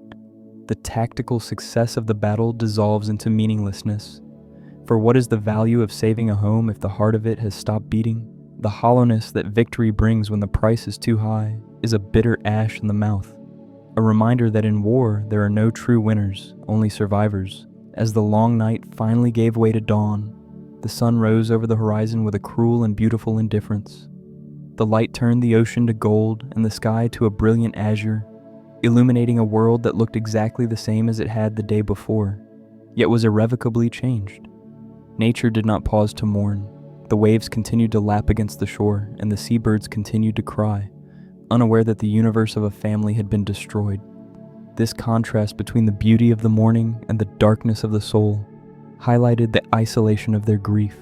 The tactical success of the battle dissolves into meaninglessness. For what is the value of saving a home if the heart of it has stopped beating? The hollowness that victory brings when the price is too high is a bitter ash in the mouth, a reminder that in war there are no true winners, only survivors. As the long night finally gave way to dawn, The sun rose over the horizon with a cruel and beautiful indifference. The light turned the ocean to gold and the sky to a brilliant azure, illuminating a world that looked exactly the same as it had the day before, yet was irrevocably changed. Nature did not pause to mourn. The waves continued to lap against the shore, and the seabirds continued to cry, unaware that the universe of a family had been destroyed. This contrast between the beauty of the morning and the darkness of the soul highlighted the isolation of their grief.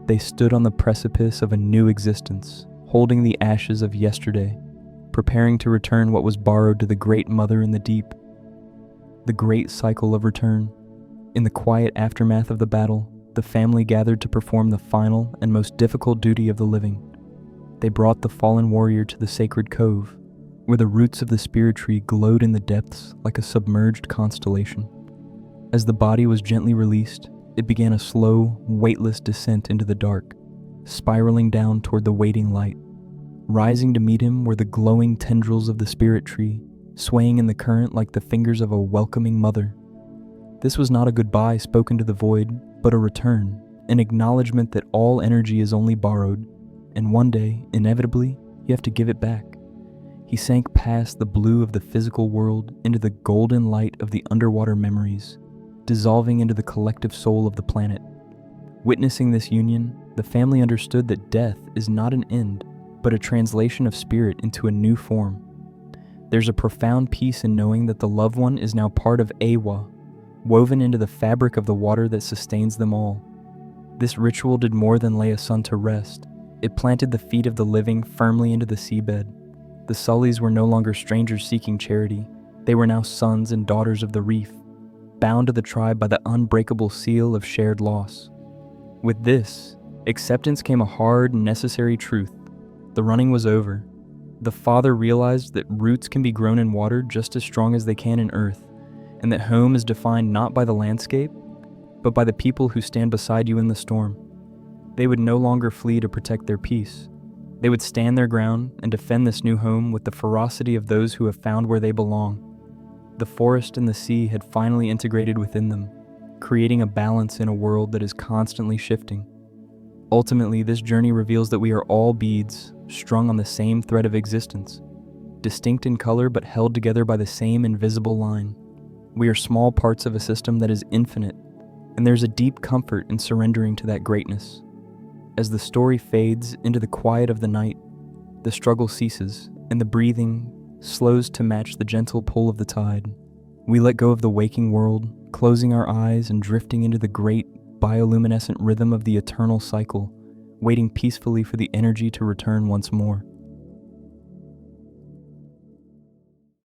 They stood on the precipice of a new existence, holding the ashes of yesterday, preparing to return what was borrowed to the great mother in the deep. The great cycle of return. In the quiet aftermath of the battle, the family gathered to perform the final and most difficult duty of the living. They brought the fallen warrior to the sacred cove, where the roots of the spirit tree glowed in the depths like a submerged constellation. As the body was gently released, it began a slow, weightless descent into the dark, spiraling down toward the waiting light. Rising to meet him were the glowing tendrils of the spirit tree, swaying in the current like the fingers of a welcoming mother. This was not a goodbye spoken to the void, but a return, an acknowledgement that all energy is only borrowed, and one day, inevitably, you have to give it back. He sank past the blue of the physical world into the golden light of the underwater memories, dissolving into the collective soul of the planet. Witnessing this union, the family understood that death is not an end, but a translation of spirit into a new form. There's a profound peace in knowing that the loved one is now part of Eywa, woven into the fabric of the water that sustains them all. This ritual did more than lay a son to rest. It planted the feet of the living firmly into the seabed. The Sullys were no longer strangers seeking charity. They were now sons and daughters of the reef, bound to the tribe by the unbreakable seal of shared loss. With this, acceptance came a hard and necessary truth. The running was over. The father realized that roots can be grown in water just as strong as they can in earth, and that home is defined not by the landscape, but by the people who stand beside you in the storm. They would no longer flee to protect their peace. They would stand their ground and defend this new home with the ferocity of those who have found where they belong. The forest and the sea had finally integrated within them, creating a balance in a world that is constantly shifting. Ultimately, this journey reveals that we are all beads strung on the same thread of existence, distinct in color but held together by the same invisible line. We are small parts of a system that is infinite, and there's a deep comfort in surrendering to that greatness. As the story fades into the quiet of the night, the struggle ceases, and the breathing slows to match the gentle pull of the tide. We let go of the waking world, closing our eyes and drifting into the great, bioluminescent rhythm of the eternal cycle, waiting peacefully for the energy to return once more.